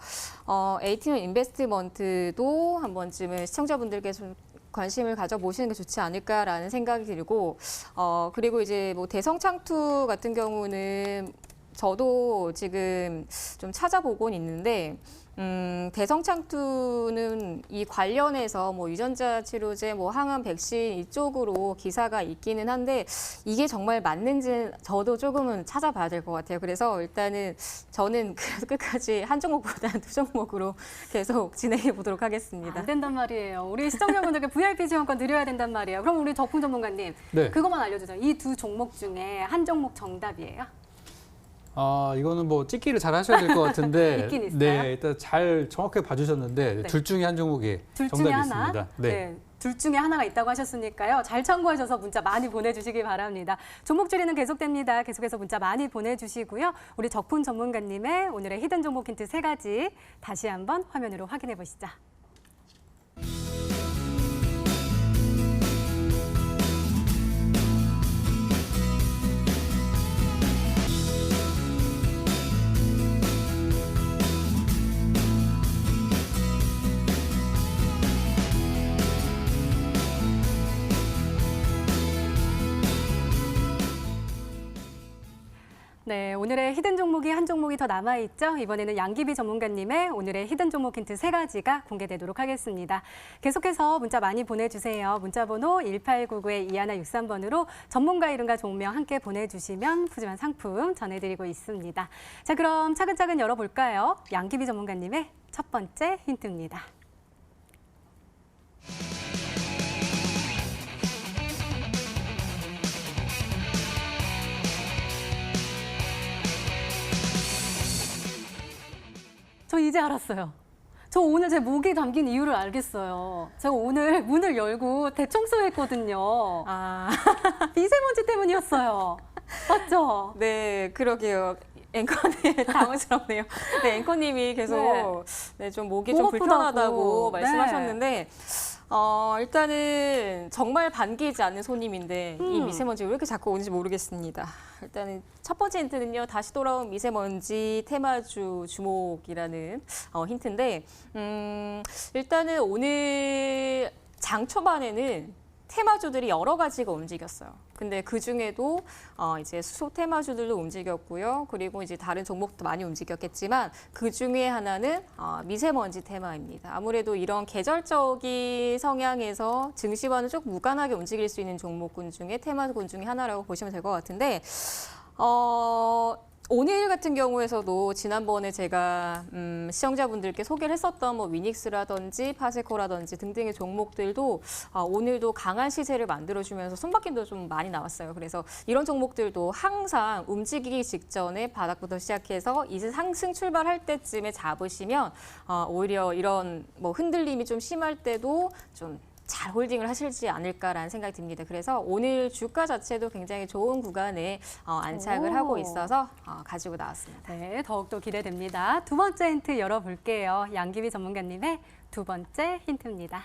Speaker 3: 에이티넘 인베스트먼트도 한 번쯤은 시청자분들께 좀 관심을 가져보시는 게 좋지 않을까라는 생각이 들고, 그리고 이제 뭐 대성창투 같은 경우는 저도 지금 좀 찾아보곤 있는데, 대성창투는 이 관련해서 뭐 유전자 치료제, 뭐 항암 백신 이쪽으로 기사가 있기는 한데 이게 정말 맞는지 저도 조금은 찾아봐야 될 것 같아요. 그래서 일단은 저는 끝까지 한 종목보다는 두 종목으로 계속 진행해 보도록 하겠습니다.
Speaker 1: 안 된단 말이에요. 우리 시청자분들께 VIP 지원권 드려야 된단 말이에요. 그럼 우리 적풍 전문가님,
Speaker 2: 네.
Speaker 1: 그것만 알려주세요. 이 두 종목 중에 한 종목 정답이에요?
Speaker 2: 이거는 뭐 찍기를 잘 하셔야 될 것 같은데.
Speaker 1: 있긴 있어요?
Speaker 2: 네, 일단 잘 정확하게 봐주셨는데
Speaker 1: 네.
Speaker 2: 둘 중에 한 종목이
Speaker 1: 둘
Speaker 2: 정답이
Speaker 1: 중에 하나?
Speaker 2: 있습니다. 네.
Speaker 1: 둘 중에 하나가 있다고 하셨으니까요. 잘 참고하셔서 문자 많이 보내주시기 바랍니다. 종목 추리는 계속됩니다. 계속해서 문자 많이 보내주시고요. 우리 적풍 전문가님의 오늘의 히든 종목 힌트 3가지 다시 한번 화면으로 확인해 보시죠. 네, 오늘의 히든 종목이 한 종목이 더 남아있죠. 이번에는 양기비 전문가님의 오늘의 히든 종목 힌트 3가지가 공개되도록 하겠습니다. 계속해서 문자 많이 보내주세요. 문자번호 1899-2163번으로 전문가 이름과 종명 함께 보내주시면 푸짐한 상품 전해드리고 있습니다. 자, 그럼 차근차근 열어볼까요? 양기비 전문가님의 첫 번째 힌트입니다. 저 이제 알았어요. 저 오늘 제 목이 감긴 이유를 알겠어요. 제가 오늘 문을 열고 대청소했거든요.
Speaker 3: 아,
Speaker 1: 미세먼지 때문이었어요. 맞죠?
Speaker 3: 네, 그러게요. 앵커님 당황스럽네요. 네, 앵커님이 계속 네, 좀 목이 좀
Speaker 1: 목
Speaker 3: 불편하다고
Speaker 1: 아프다고.
Speaker 3: 말씀하셨는데 일단은 정말 반기지 않는 손님인데 이 미세먼지 왜 이렇게 자꾸 오는지 모르겠습니다. 일단은 첫 번째 힌트는요. 다시 돌아온 미세먼지 테마주 주목이라는 힌트인데 일단은 오늘 장 초반에는 테마주들이 여러 가지가 움직였어요. 근데 그 중에도 이제 수소 테마주들도 움직였고요. 그리고 이제 다른 종목도 많이 움직였겠지만 그 중에 하나는 미세먼지 테마입니다. 아무래도 이런 계절적인 성향에서 증시와는 좀 무관하게 움직일 수 있는 종목군 중에 테마군 중에 하나라고 보시면 될 것 같은데 오늘 같은 경우에서도 지난번에 제가 시청자분들께 소개를 했었던 뭐 위닉스라든지 파세코라든지 등등의 종목들도 오늘도 강한 시세를 만들어주면서 손바뀜도 좀 많이 나왔어요. 그래서 이런 종목들도 항상 움직이기 직전에 바닥부터 시작해서 이제 상승 출발할 때쯤에 잡으시면 오히려 이런 뭐 흔들림이 좀 심할 때도 좀 잘 홀딩을 하실지 않을까라는 생각이 듭니다. 그래서 오늘 주가 자체도 굉장히 좋은 구간에 안착을 하고 있어서 가지고 나왔습니다.
Speaker 1: 네, 더욱더 기대됩니다. 두 번째 힌트 열어볼게요. 양기비 전문가님의 두 번째 힌트입니다.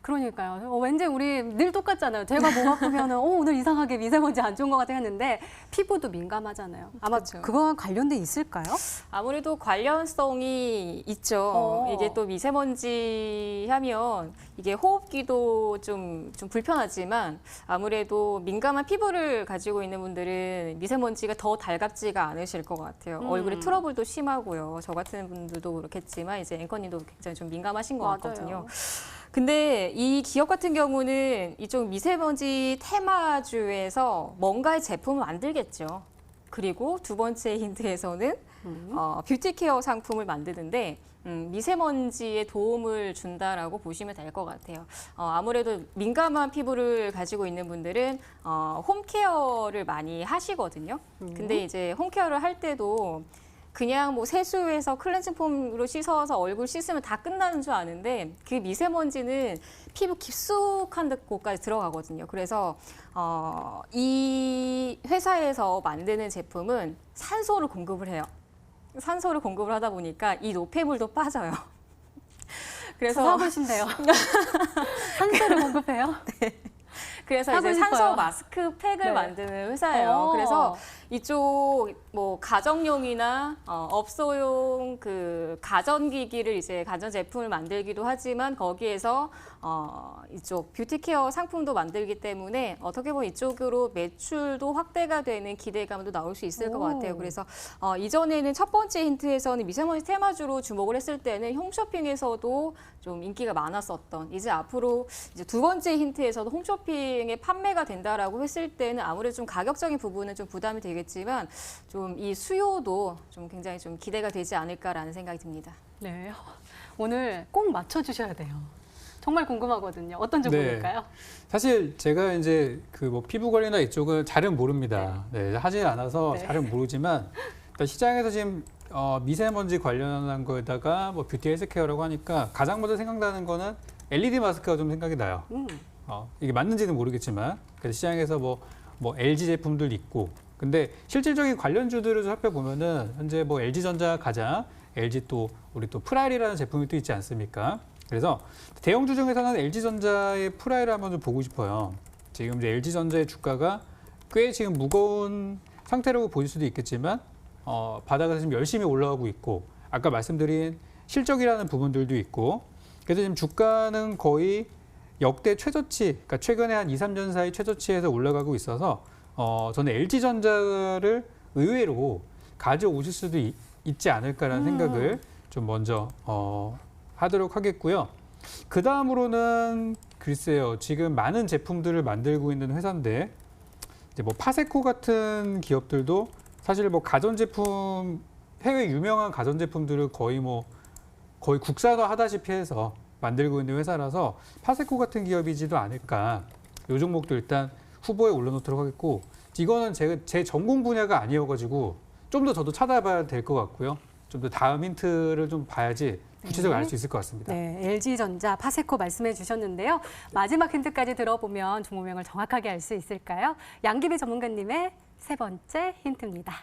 Speaker 1: 그러니까요. 왠지 우리 늘 똑같잖아요. 제가 목 아프면 오늘 이상하게 미세먼지 안 좋은 것 같아 했는데 피부도 민감하잖아요. 아마
Speaker 3: 그렇죠.
Speaker 1: 그거와 관련돼 있을까요?
Speaker 3: 아무래도 관련성이 있죠. 이게 또 미세먼지 하면 이게 호흡기도 좀 불편하지만 아무래도 민감한 피부를 가지고 있는 분들은 미세먼지가 더 달갑지가 않으실 것 같아요. 얼굴에 트러블도 심하고요. 저 같은 분들도 그렇겠지만 이제 앵커님도 굉장히 좀 민감하신 것
Speaker 1: 맞아요.
Speaker 3: 같거든요. 근데 이 기업 같은 경우는 이쪽 미세먼지 테마주에서 뭔가의 제품을 만들겠죠. 그리고 두 번째 힌트에서는 뷰티케어 상품을 만드는데 미세먼지에 도움을 준다라고 보시면 될 것 같아요. 아무래도 민감한 피부를 가지고 있는 분들은 홈케어를 많이 하시거든요. 근데 이제 홈케어를 할 때도 그냥 뭐 세수해서 클렌징 폼으로 씻어서 얼굴 씻으면 다 끝나는 줄 아는데 그 미세먼지는 피부 깊숙한 곳까지 들어가거든요. 그래서 이 회사에서 만드는 제품은 산소를 공급을 해요. 산소를 공급을 하다 보니까 이 노폐물도 빠져요. 그래서
Speaker 1: 사보신대요. 산소를 공급해요?
Speaker 3: 그래서
Speaker 1: 사고
Speaker 3: 이제
Speaker 1: 싶어요.
Speaker 3: 산소 마스크팩을
Speaker 1: 네.
Speaker 3: 만드는 회사예요. 그래서 이쪽 뭐 가정용이나 업소용 그 가전기기를 이제 가전 제품을 만들기도 하지만 거기에서 이쪽 뷰티케어 상품도 만들기 때문에 어떻게 보면 이쪽으로 매출도 확대가 되는 기대감도 나올 수 있을 것 같아요. 그래서 이전에는 첫 번째 힌트에서는 미세먼지 테마주로 주목을 했을 때는 홈쇼핑에서도 좀 인기가 많았었던 이제 앞으로 이제 두 번째 힌트에서도 홈쇼핑에 판매가 된다라고 했을 때는 아무래도 좀 가격적인 부분은 좀 부담이 되겠지만 좀 이 수요도 좀 굉장히 좀 기대가 되지 않을까라는 생각이 듭니다.
Speaker 1: 네. 오늘 꼭 맞춰주셔야 돼요. 정말 궁금하거든요. 어떤 종목일까요?
Speaker 2: 사실 제가 이제 그 뭐 피부 관리나 이쪽은 잘은 모릅니다. 네, 하지 않아서
Speaker 1: 네.
Speaker 2: 잘은 모르지만 일단 시장에서 지금 미세먼지 관련한 거에다가 뭐 뷰티 헬스케어라고 하니까 가장 먼저 생각나는 거는 LED 마스크가 좀 생각이 나요. 이게 맞는지는 모르겠지만 그래서 시장에서 뭐 LG 제품들 있고 근데 실질적인 관련주들을 살펴보면은 현재 뭐 LG전자 가자, LG 또 우리 또 프라일이라는 제품이 또 있지 않습니까? 그래서 대형주 중에서는 LG전자의 프라일을 한번 좀 보고 싶어요. 지금 이제 LG전자의 주가가 꽤 지금 무거운 상태라고 보실 수도 있겠지만 바닥에서 지금 열심히 올라가고 있고 아까 말씀드린 실적이라는 부분들도 있고 그래서 지금 주가는 거의 역대 최저치, 그러니까 최근에 한 2, 3년 사이 최저치에서 올라가고 있어서 저는 LG전자를 의외로 가져오실 수도 있지 않을까라는 생각을 좀 먼저 하도록 하겠고요. 그 다음으로는 글쎄요, 지금 많은 제품들을 만들고 있는 회사인데 이제 뭐 파세코 같은 기업들도 사실 뭐 가전제품 해외 유명한 가전제품들을 거의 국산화 하다시피 해서 만들고 있는 회사라서 파세코 같은 기업이지도 않을까. 이 종목도 일단 후보에 올려놓도록 하겠고 이거는 제 전공 분야가 아니어가지고 좀 더 저도 찾아봐야 될 것 같고요. 좀 더 다음 힌트를 좀 봐야지 구체적으로 알 수 있을 것 같습니다.
Speaker 1: 네, LG전자, 파세코 말씀해 주셨는데요. 마지막 힌트까지 들어보면 종목명을 정확하게 알 수 있을까요? 양기배 전문가님의 세 번째 힌트입니다.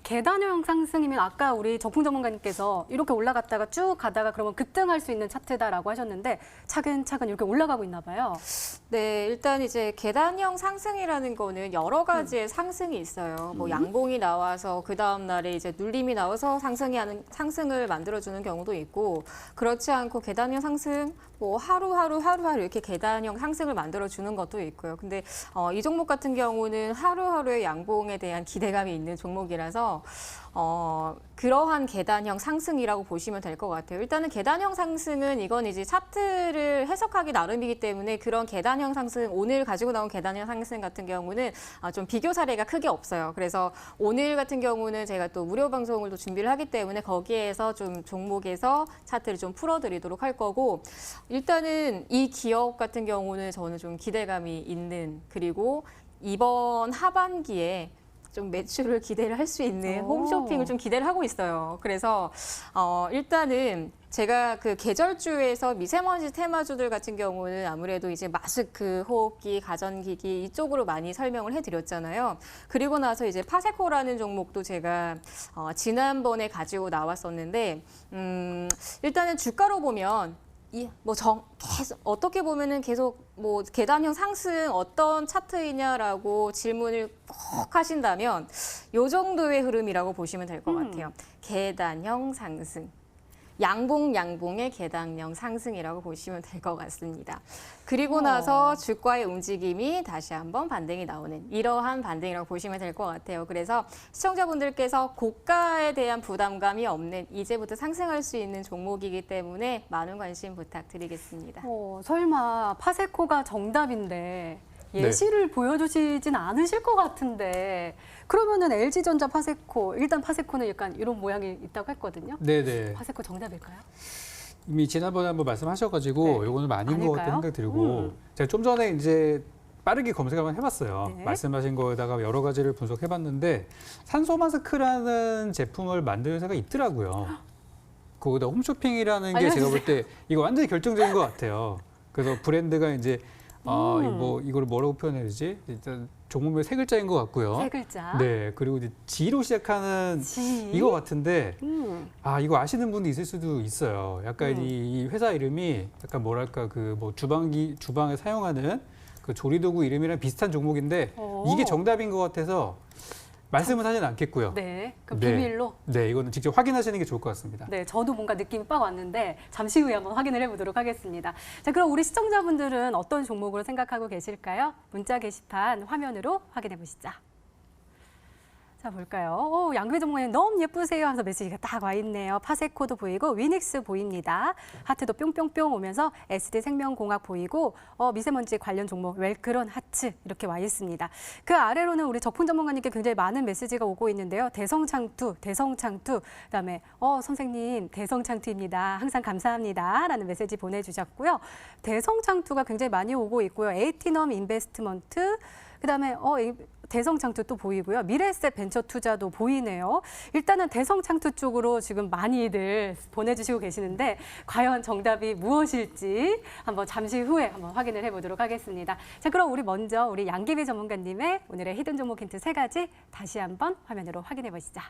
Speaker 1: 계단형 상승이면 아까 우리 적풍 전문가님께서 이렇게 올라갔다가 쭉 가다가 그러면 급등할 수 있는 차트다라고 하셨는데 차근차근 이렇게 올라가고 있나 봐요.
Speaker 3: 네, 일단 이제 계단형 상승이라는 거는 여러 가지의 상승이 있어요. 뭐 양봉이 나와서 그 다음 날에 이제 눌림이 나와서 상승을 만들어주는 경우도 있고 그렇지 않고 계단형 상승 뭐 하루하루 이렇게 계단형 상승을 만들어주는 것도 있고요. 근데 이 종목 같은 경우는 하루하루의 양봉에 대한 기대감이 있는 종목이라서 그러한 계단형 상승이라고 보시면 될 것 같아요. 일단은 계단형 상승은 이건 이제 차트를 해석하기 나름이기 때문에 그런 계단형 상승, 오늘 가지고 나온 계단형 상승 같은 경우는 좀 비교 사례가 크게 없어요. 그래서 오늘 같은 경우는 제가 또 무료 방송을 또 준비를 하기 때문에 거기에서 좀 종목에서 차트를 좀 풀어드리도록 할 거고 일단은 이 기업 같은 경우는 저는 좀 기대감이 있는 그리고 이번 하반기에 좀 매출을 기대를 할 수 있는 홈쇼핑을 좀 기대를 하고 있어요. 그래서 일단은 제가 그 계절주에서 미세먼지 테마주들 같은 경우는 아무래도 이제 마스크, 호흡기, 가전기기 이쪽으로 많이 설명을 해드렸잖아요. 그리고 나서 이제 파세코라는 종목도 제가 지난번에 가지고 나왔었는데 일단은 주가로 보면 계속 어떻게 보면은 계속 뭐 계단형 상승 어떤 차트이냐라고 질문을 꼭 하신다면 요 정도의 흐름이라고 보시면 될 것 같아요. 계단형 상승. 양봉의 계단형 상승이라고 보시면 될 것 같습니다. 그리고 나서 주가의 움직임이 다시 한번 반등이 나오는 이러한 반등이라고 보시면 될 것 같아요. 그래서 시청자분들께서 고가에 대한 부담감이 없는 이제부터 상승할 수 있는 종목이기 때문에 많은 관심 부탁드리겠습니다.
Speaker 1: 설마 파세코가 정답인데 예시를 보여주시진 않으실 것 같은데 그러면은 LG전자 파세코 일단 파세코는 약간 이런 모양이 있다고 했거든요.
Speaker 2: 네네.
Speaker 1: 파세코 정답일까요?
Speaker 2: 이미 지난번에 한번 말씀하셨가지고
Speaker 1: 네.
Speaker 2: 요거는 아닌 것 같다는 생각 들고 제가 좀 전에 이제 빠르게 검색 한번 해봤어요.
Speaker 1: 네.
Speaker 2: 말씀하신 거에다가 여러 가지를 분석해봤는데 산소 마스크라는 제품을 만드는 회사가 있더라고요. 거기다 홈쇼핑이라는 게 제가 볼 때 이거 완전히 결정적인 것 같아요. 그래서 브랜드가 이제 이거를 뭐라고 표현해야 되지? 일단 종목명 세 글자인 것 같고요.
Speaker 1: 세 글자.
Speaker 2: 네, 그리고 이제 G로 시작하는 이거 같은데 이거 아시는 분이 있을 수도 있어요. 약간 이 회사 이름이 약간 뭐랄까 그 뭐 주방에 사용하는 그 조리도구 이름이랑 비슷한 종목인데 이게 정답인 것 같아서 말씀은 하진 않겠고요.
Speaker 1: 네, 그 비밀로.
Speaker 2: 네, 이거는 직접 확인하시는 게 좋을 것 같습니다.
Speaker 1: 네, 저도 뭔가 느낌이 빡 왔는데 잠시 후에 한번 확인을 해보도록 하겠습니다. 자, 그럼 우리 시청자분들은 어떤 종목으로 생각하고 계실까요? 문자 게시판 화면으로 확인해 보시죠. 자, 볼까요? 양배 전문가님 너무 예쁘세요 하면서 메시지가 딱 와 있네요. 파세코도 보이고 위닉스 보입니다. 하트도 뿅뿅뿅 오면서 SD생명공학 보이고 미세먼지 관련 종목 웰크론 하트 이렇게 와 있습니다. 그 아래로는 우리 적풍 전문가님께 굉장히 많은 메시지가 오고 있는데요. 대성창투, 그다음에 선생님 대성창투입니다. 항상 감사합니다. 라는 메시지 보내주셨고요. 대성창투가 굉장히 많이 오고 있고요. 에이티넘 인베스트먼트, 그다음에 대성창투 또 보이고요. 미래에셋 벤처 투자도 보이네요. 일단은 대성창투 쪽으로 지금 많이들 보내주시고 계시는데 과연 정답이 무엇일지 한번 잠시 후에 한번 확인을 해보도록 하겠습니다. 자, 그럼 우리 양기배 전문가님의 오늘의 히든 종목 힌트 3가지 다시 한번 화면으로 확인해 보시죠.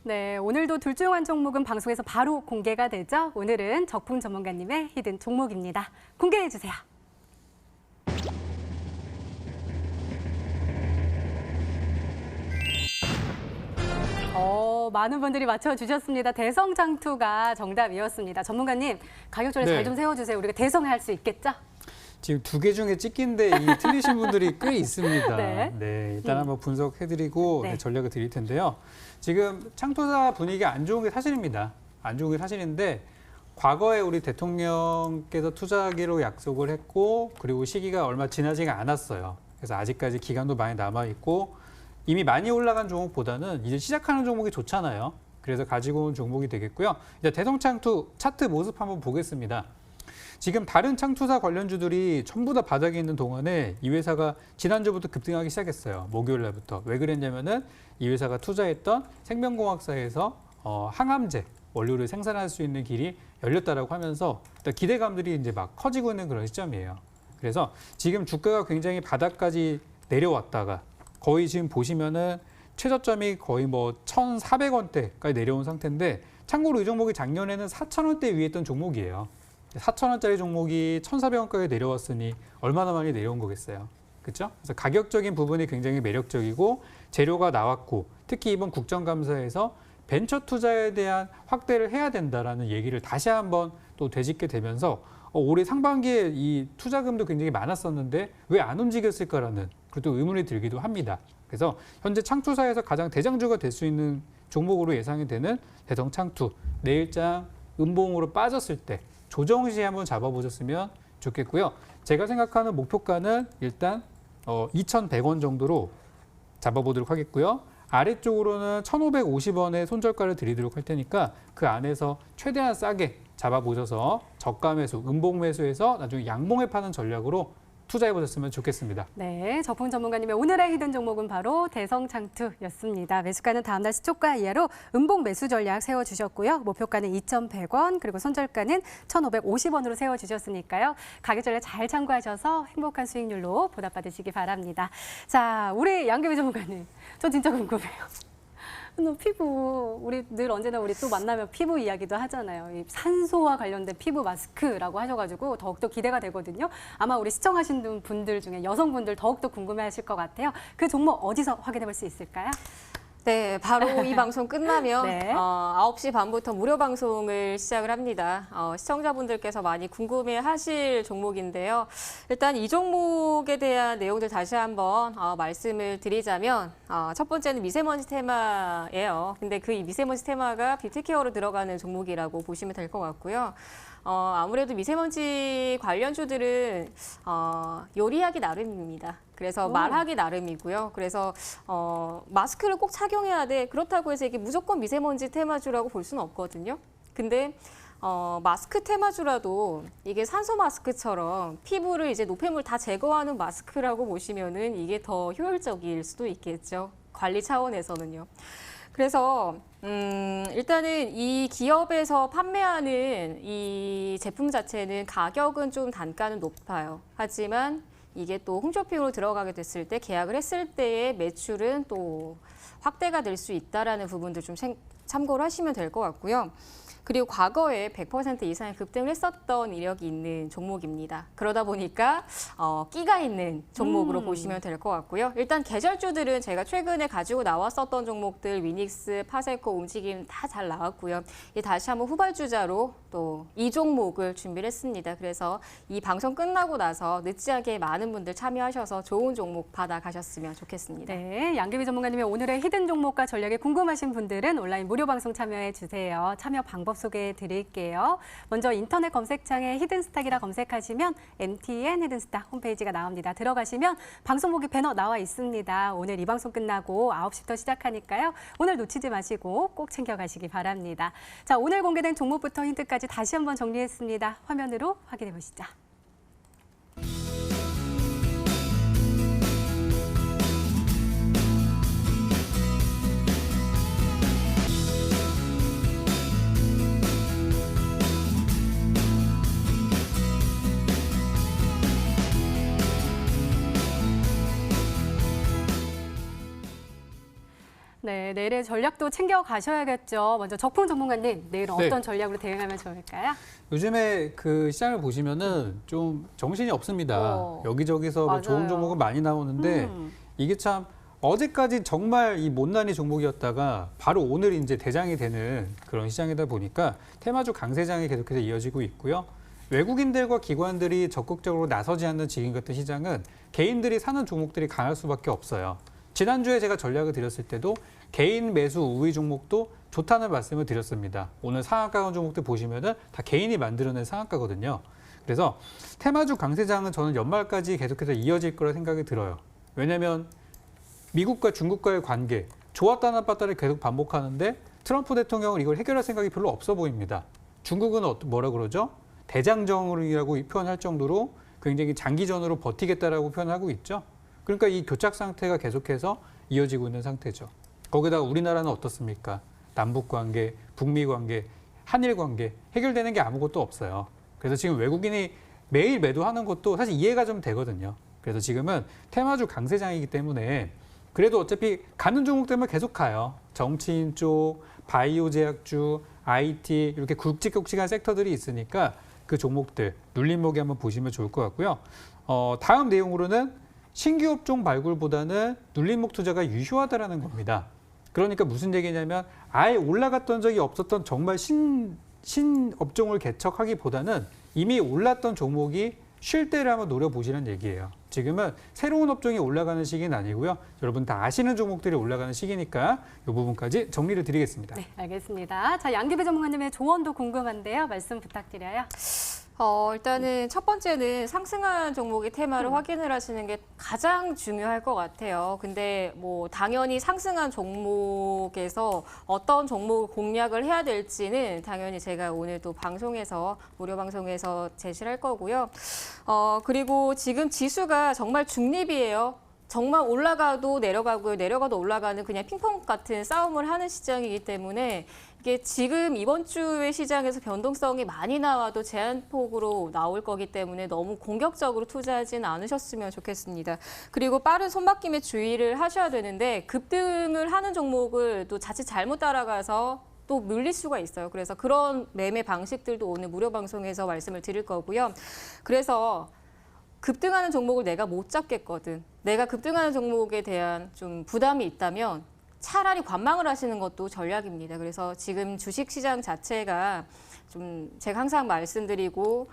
Speaker 1: 네, 오늘도 둘 중 한 종목은 방송에서 바로 공개가 되죠. 오늘은 적풍 전문가님의 히든 종목입니다. 공개해 주세요. 많은 분들이 맞춰주셨습니다. 대성장투가 정답이었습니다. 전문가님, 가격전에
Speaker 2: 네.
Speaker 1: 잘 좀 세워주세요. 우리가 대성할 수 있겠죠?
Speaker 2: 지금 두 개 중에 찍힌데 이 틀리신 분들이 꽤 있습니다.
Speaker 1: 네.
Speaker 2: 일단 한번 분석해드리고
Speaker 1: 네.
Speaker 2: 전략을 드릴 텐데요. 지금 창투사 분위기 안 좋은 게 사실입니다. 안 좋은 게 사실인데 과거에 우리 대통령께서 투자하기로 약속을 했고 그리고 시기가 얼마 지나지가 않았어요. 그래서 아직까지 기간도 많이 남아있고 이미 많이 올라간 종목보다는 이제 시작하는 종목이 좋잖아요. 그래서 가지고 온 종목이 되겠고요. 이제 대성창투 차트 모습 한번 보겠습니다. 지금 다른 창투사 관련주들이 전부 다 바닥에 있는 동안에 이 회사가 지난주부터 급등하기 시작했어요. 목요일 날부터. 왜 그랬냐면은 이 회사가 투자했던 생명공학사에서 항암제 원료를 생산할 수 있는 길이 열렸다라고 하면서 기대감들이 이제 막 커지고 있는 그런 시점이에요. 그래서 지금 주가가 굉장히 바닥까지 내려왔다가 거의 지금 보시면은 최저점이 거의 뭐 1,400원대까지 내려온 상태인데 참고로 이 종목이 작년에는 4,000원대 위에 있던 종목이에요. 4,000원짜리 종목이 1,400원까지 내려왔으니 얼마나 많이 내려온 거겠어요. 그렇죠? 그래서 가격적인 부분이 굉장히 매력적이고 재료가 나왔고 특히 이번 국정감사에서 벤처 투자에 대한 확대를 해야 된다라는 얘기를 다시 한번 또 되짚게 되면서 올해 상반기에 이 투자금도 굉장히 많았었는데 왜 안 움직였을까라는 그것도 의문이 들기도 합니다. 그래서 현재 창투사에서 가장 대장주가 될 수 있는 종목으로 예상이 되는 대성창투 내일장 음봉으로 빠졌을 때 조정 시에 한번 잡아보셨으면 좋겠고요. 제가 생각하는 목표가는 일단 2,100원 정도로 잡아보도록 하겠고요. 아래쪽으로는 1,550원의 손절가를 드리도록 할 테니까 그 안에서 최대한 싸게 잡아보셔서 저가 매수, 음봉 매수해서 나중에 양봉에 파는 전략으로 투자해보셨으면 좋겠습니다.
Speaker 1: 네, 적풍 전문가님의 오늘의 히든 종목은 바로 대성창투였습니다. 매수가는 다음날 시초가 이하로 음봉 매수 전략 세워주셨고요. 목표가는 2,100원, 그리고 손절가는 1,550원으로 세워주셨으니까요. 가격 전략 잘 참고하셔서 행복한 수익률로 보답받으시기 바랍니다. 자, 우리 양규비 전문가님, 저 진짜 궁금해요. 너 피부, 우리 늘 언제나 우리 또 만나면 피부 이야기도 하잖아요. 이 산소와 관련된 피부 마스크라고 하셔가지고 더욱더 기대가 되거든요. 아마 우리 시청하신 분들 중에 여성분들 더욱더 궁금해하실 것 같아요. 그 종목 어디서 확인해 볼 수 있을까요?
Speaker 3: 네, 바로 이 방송 끝나면
Speaker 1: 네.
Speaker 3: 9시 반부터 무료 방송을 시작을 합니다. 시청자분들께서 많이 궁금해하실 종목인데요. 일단 이 종목에 대한 내용들 다시 한번 말씀을 드리자면 첫 번째는 미세먼지 테마예요. 근데 그 미세먼지 테마가 뷰티케어로 들어가는 종목이라고 보시면 될 것 같고요. 아무래도 미세먼지 관련주들은 요리하기 나름입니다. 그래서 말하기 나름이고요. 그래서 마스크를 꼭 착용해야 돼. 그렇다고 해서 이게 무조건 미세먼지 테마주라고 볼 수는 없거든요. 근데 마스크 테마주라도 이게 산소 마스크처럼 피부를 이제 노폐물 다 제거하는 마스크라고 보시면은 이게 더 효율적일 수도 있겠죠. 관리 차원에서는요. 그래서 일단은 이 기업에서 판매하는 이 제품 자체는 가격은 좀 단가는 높아요. 하지만 이게 또 홈쇼핑으로 들어가게 됐을 때 계약을 했을 때의 매출은 또 확대가 될 수 있다라는 부분들 좀 참고를 하시면 될 것 같고요. 그리고 과거에 100% 이상의 급등을 했었던 이력이 있는 종목입니다. 그러다 보니까 끼가 있는 종목으로 보시면 될 것 같고요. 일단 계절주들은 제가 최근에 가지고 나왔었던 종목들 위닉스, 파세코, 움직임 다 잘 나왔고요. 다시 한번 후발주자로 또 이 종목을 준비를 했습니다. 그래서 이 방송 끝나고 나서 늦지 않게 많은 분들 참여하셔서 좋은 종목 받아가셨으면 좋겠습니다.
Speaker 1: 네, 양규비 전문가님의 오늘의 히든 종목과 전략에 궁금하신 분들은 온라인 무료 방송 참여해 주세요. 참여 방법 소개해 드릴게요. 먼저 인터넷 검색창에 히든스탁이라 검색하시면 MTN 히든스탁 홈페이지가 나옵니다. 들어가시면 방송 보기 배너 나와 있습니다. 오늘 이 방송 끝나고 9시부터 시작하니까요. 오늘 놓치지 마시고 꼭 챙겨가시기 바랍니다. 자, 오늘 공개된 종목부터 힌트까지 다시 한번 정리했습니다. 화면으로 확인해 보시죠. 네, 내일의 전략도 챙겨 가셔야겠죠. 먼저 적풍 전문가님, 내일은
Speaker 2: 네.
Speaker 1: 어떤 전략으로 대응하면 좋을까요?
Speaker 2: 요즘에 그 시장을 보시면은 좀 정신이 없습니다. 여기저기서 뭐
Speaker 3: 맞아요.
Speaker 2: 좋은 종목은 많이 나오는데 이게 참 어제까지 정말 이 못난이 종목이었다가 바로 오늘 이제 대장이 되는 그런 시장이다 보니까 테마주 강세장이 계속해서 이어지고 있고요. 외국인들과 기관들이 적극적으로 나서지 않는 지금 같은 시장은 개인들이 사는 종목들이 강할 수밖에 없어요. 지난주에 제가 전략을 드렸을 때도 개인 매수 우위 종목도 좋다는 말씀을 드렸습니다. 오늘 상한가 온 종목들 보시면은 다 개인이 만들어낸 상한가거든요. 그래서 테마주 강세장은 저는 연말까지 계속해서 이어질 거라 생각이 들어요. 왜냐하면 미국과 중국과의 관계, 좋았다 나빴다를 계속 반복하는데 트럼프 대통령은 이걸 해결할 생각이 별로 없어 보입니다. 중국은 뭐라 그러죠? 대장정이라고 표현할 정도로 굉장히 장기전으로 버티겠다라고 표현하고 있죠. 그러니까 이 교착 상태가 계속해서 이어지고 있는 상태죠. 거기다가 우리나라는 어떻습니까? 남북 관계, 북미 관계, 한일 관계 해결되는 게 아무것도 없어요. 그래서 지금 외국인이 매일 매도하는 것도 사실 이해가 좀 되거든요. 그래서 지금은 테마주 강세장이기 때문에 그래도 어차피 가는 종목들만 계속 가요. 정치인 쪽, 바이오 제약주, IT 이렇게 굵직굵직한 섹터들이 있으니까 그 종목들 눌림목이 한번 보시면 좋을 것 같고요. 다음 내용으로는 신규 업종 발굴보다는 눌림목 투자가 유효하다라는 겁니다. 그러니까 무슨 얘기냐면 아예 올라갔던 적이 없었던 정말 신 업종을 개척하기보다는 이미 올랐던 종목이 쉴 때를 한번 노려보시는 얘기예요. 지금은 새로운 업종이 올라가는 시기는 아니고요. 여러분 다 아시는 종목들이 올라가는 시기니까 이 부분까지 정리를 드리겠습니다.
Speaker 1: 네, 알겠습니다. 자, 양기배 전문가님의 조언도 궁금한데요. 말씀 부탁드려요.
Speaker 3: 일단은 첫 번째는 상승한 종목의 테마를 확인을 하시는 게 가장 중요할 것 같아요. 근데 뭐 당연히 상승한 종목에서 어떤 종목을 공략을 해야 될지는 당연히 제가 오늘 또 방송에서 무료 방송에서 제시를 할 거고요. 그리고 지금 지수가 정말 중립이에요. 정말 올라가도 내려가고요. 내려가도 올라가는 그냥 핑퐁 같은 싸움을 하는 시장이기 때문에 이게 지금 이번 주의 시장에서 변동성이 많이 나와도 제한폭으로 나올 거기 때문에 너무 공격적으로 투자하지는 않으셨으면 좋겠습니다. 그리고 빠른 손바뀜에 주의를 하셔야 되는데 급등을 하는 종목을 또 자칫 잘못 따라가서 또 물릴 수가 있어요. 그래서 그런 매매 방식들도 오늘 무료 방송에서 말씀을 드릴 거고요. 그래서 급등하는 종목을 내가 못 잡겠거든. 내가 급등하는 종목에 대한 좀 부담이 있다면 차라리 관망을 하시는 것도 전략입니다. 그래서 지금 주식시장 자체가 좀 제가 항상 말씀드리고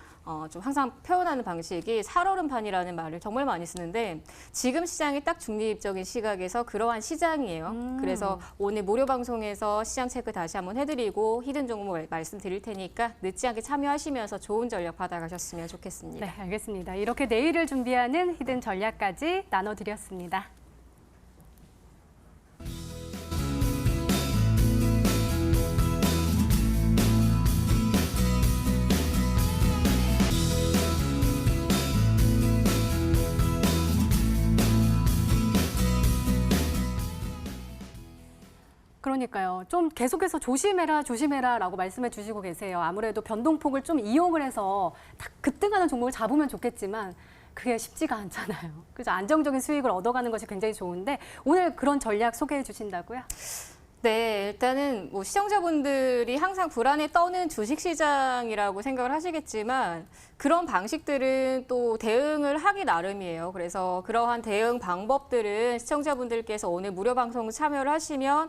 Speaker 3: 좀 항상 표현하는 방식이 살얼음판이라는 말을 정말 많이 쓰는데 지금 시장이 딱 중립적인 시각에서 그러한 시장이에요. 그래서 오늘 무료 방송에서 시장 체크 다시 한번 해드리고 히든 종목 말씀드릴 테니까 늦지 않게 참여하시면서 좋은 전략 받아가셨으면 좋겠습니다.
Speaker 1: 네, 알겠습니다. 이렇게 내일을 준비하는 히든 전략까지 나눠드렸습니다. 그러니까요. 좀 계속해서 조심해라라고 말씀해 주시고 계세요. 아무래도 변동폭을 좀 이용을 해서 딱 급등하는 종목을 잡으면 좋겠지만 그게 쉽지가 않잖아요. 그래서 안정적인 수익을 얻어가는 것이 굉장히 좋은데 오늘 그런 전략 소개해 주신다고요?
Speaker 3: 네, 일단은 뭐 시청자분들이 항상 불안에 떠는 주식시장이라고 생각을 하시겠지만 그런 방식들은 또 대응을 하기 나름이에요. 그래서 그러한 대응 방법들은 시청자분들께서 오늘 무료 방송 참여를 하시면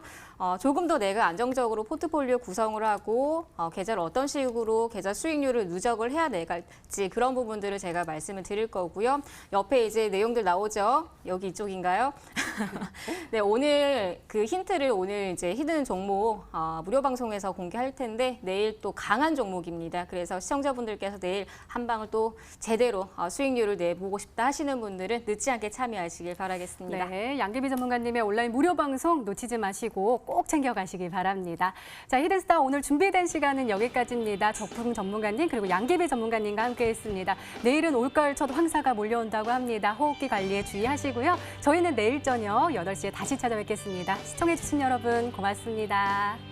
Speaker 3: 조금 더 내가 안정적으로 포트폴리오 구성을 하고 계좌를 어떤 식으로 계좌 수익률을 누적을 해야 내갈지 그런 부분들을 제가 말씀을 드릴 거고요. 옆에 이제 내용들 나오죠. 여기 이쪽인가요? 네, 오늘 그 힌트를 오늘 이제 히든 종목 무료 방송에서 공개할 텐데 내일 또 강한 종목입니다. 그래서 시청자분들께서 내일 한 방을 또 제대로 수익률을 내보고 싶다 하시는 분들은 늦지 않게 참여하시길 바라겠습니다.
Speaker 1: 네, 양기비 전문가님의 온라인 무료 방송 놓치지 마시고 꼭 챙겨가시기 바랍니다. 자, 히든스타 오늘 준비된 시간은 여기까지입니다. 적풍 전문가님 그리고 양기비 전문가님과 함께했습니다. 내일은 올가을첫 황사가 몰려온다고 합니다. 호흡기 관리에 주의하시고요. 저희는 내일 저녁 8시에 다시 찾아뵙겠습니다. 시청해주신 여러분 고맙습니다.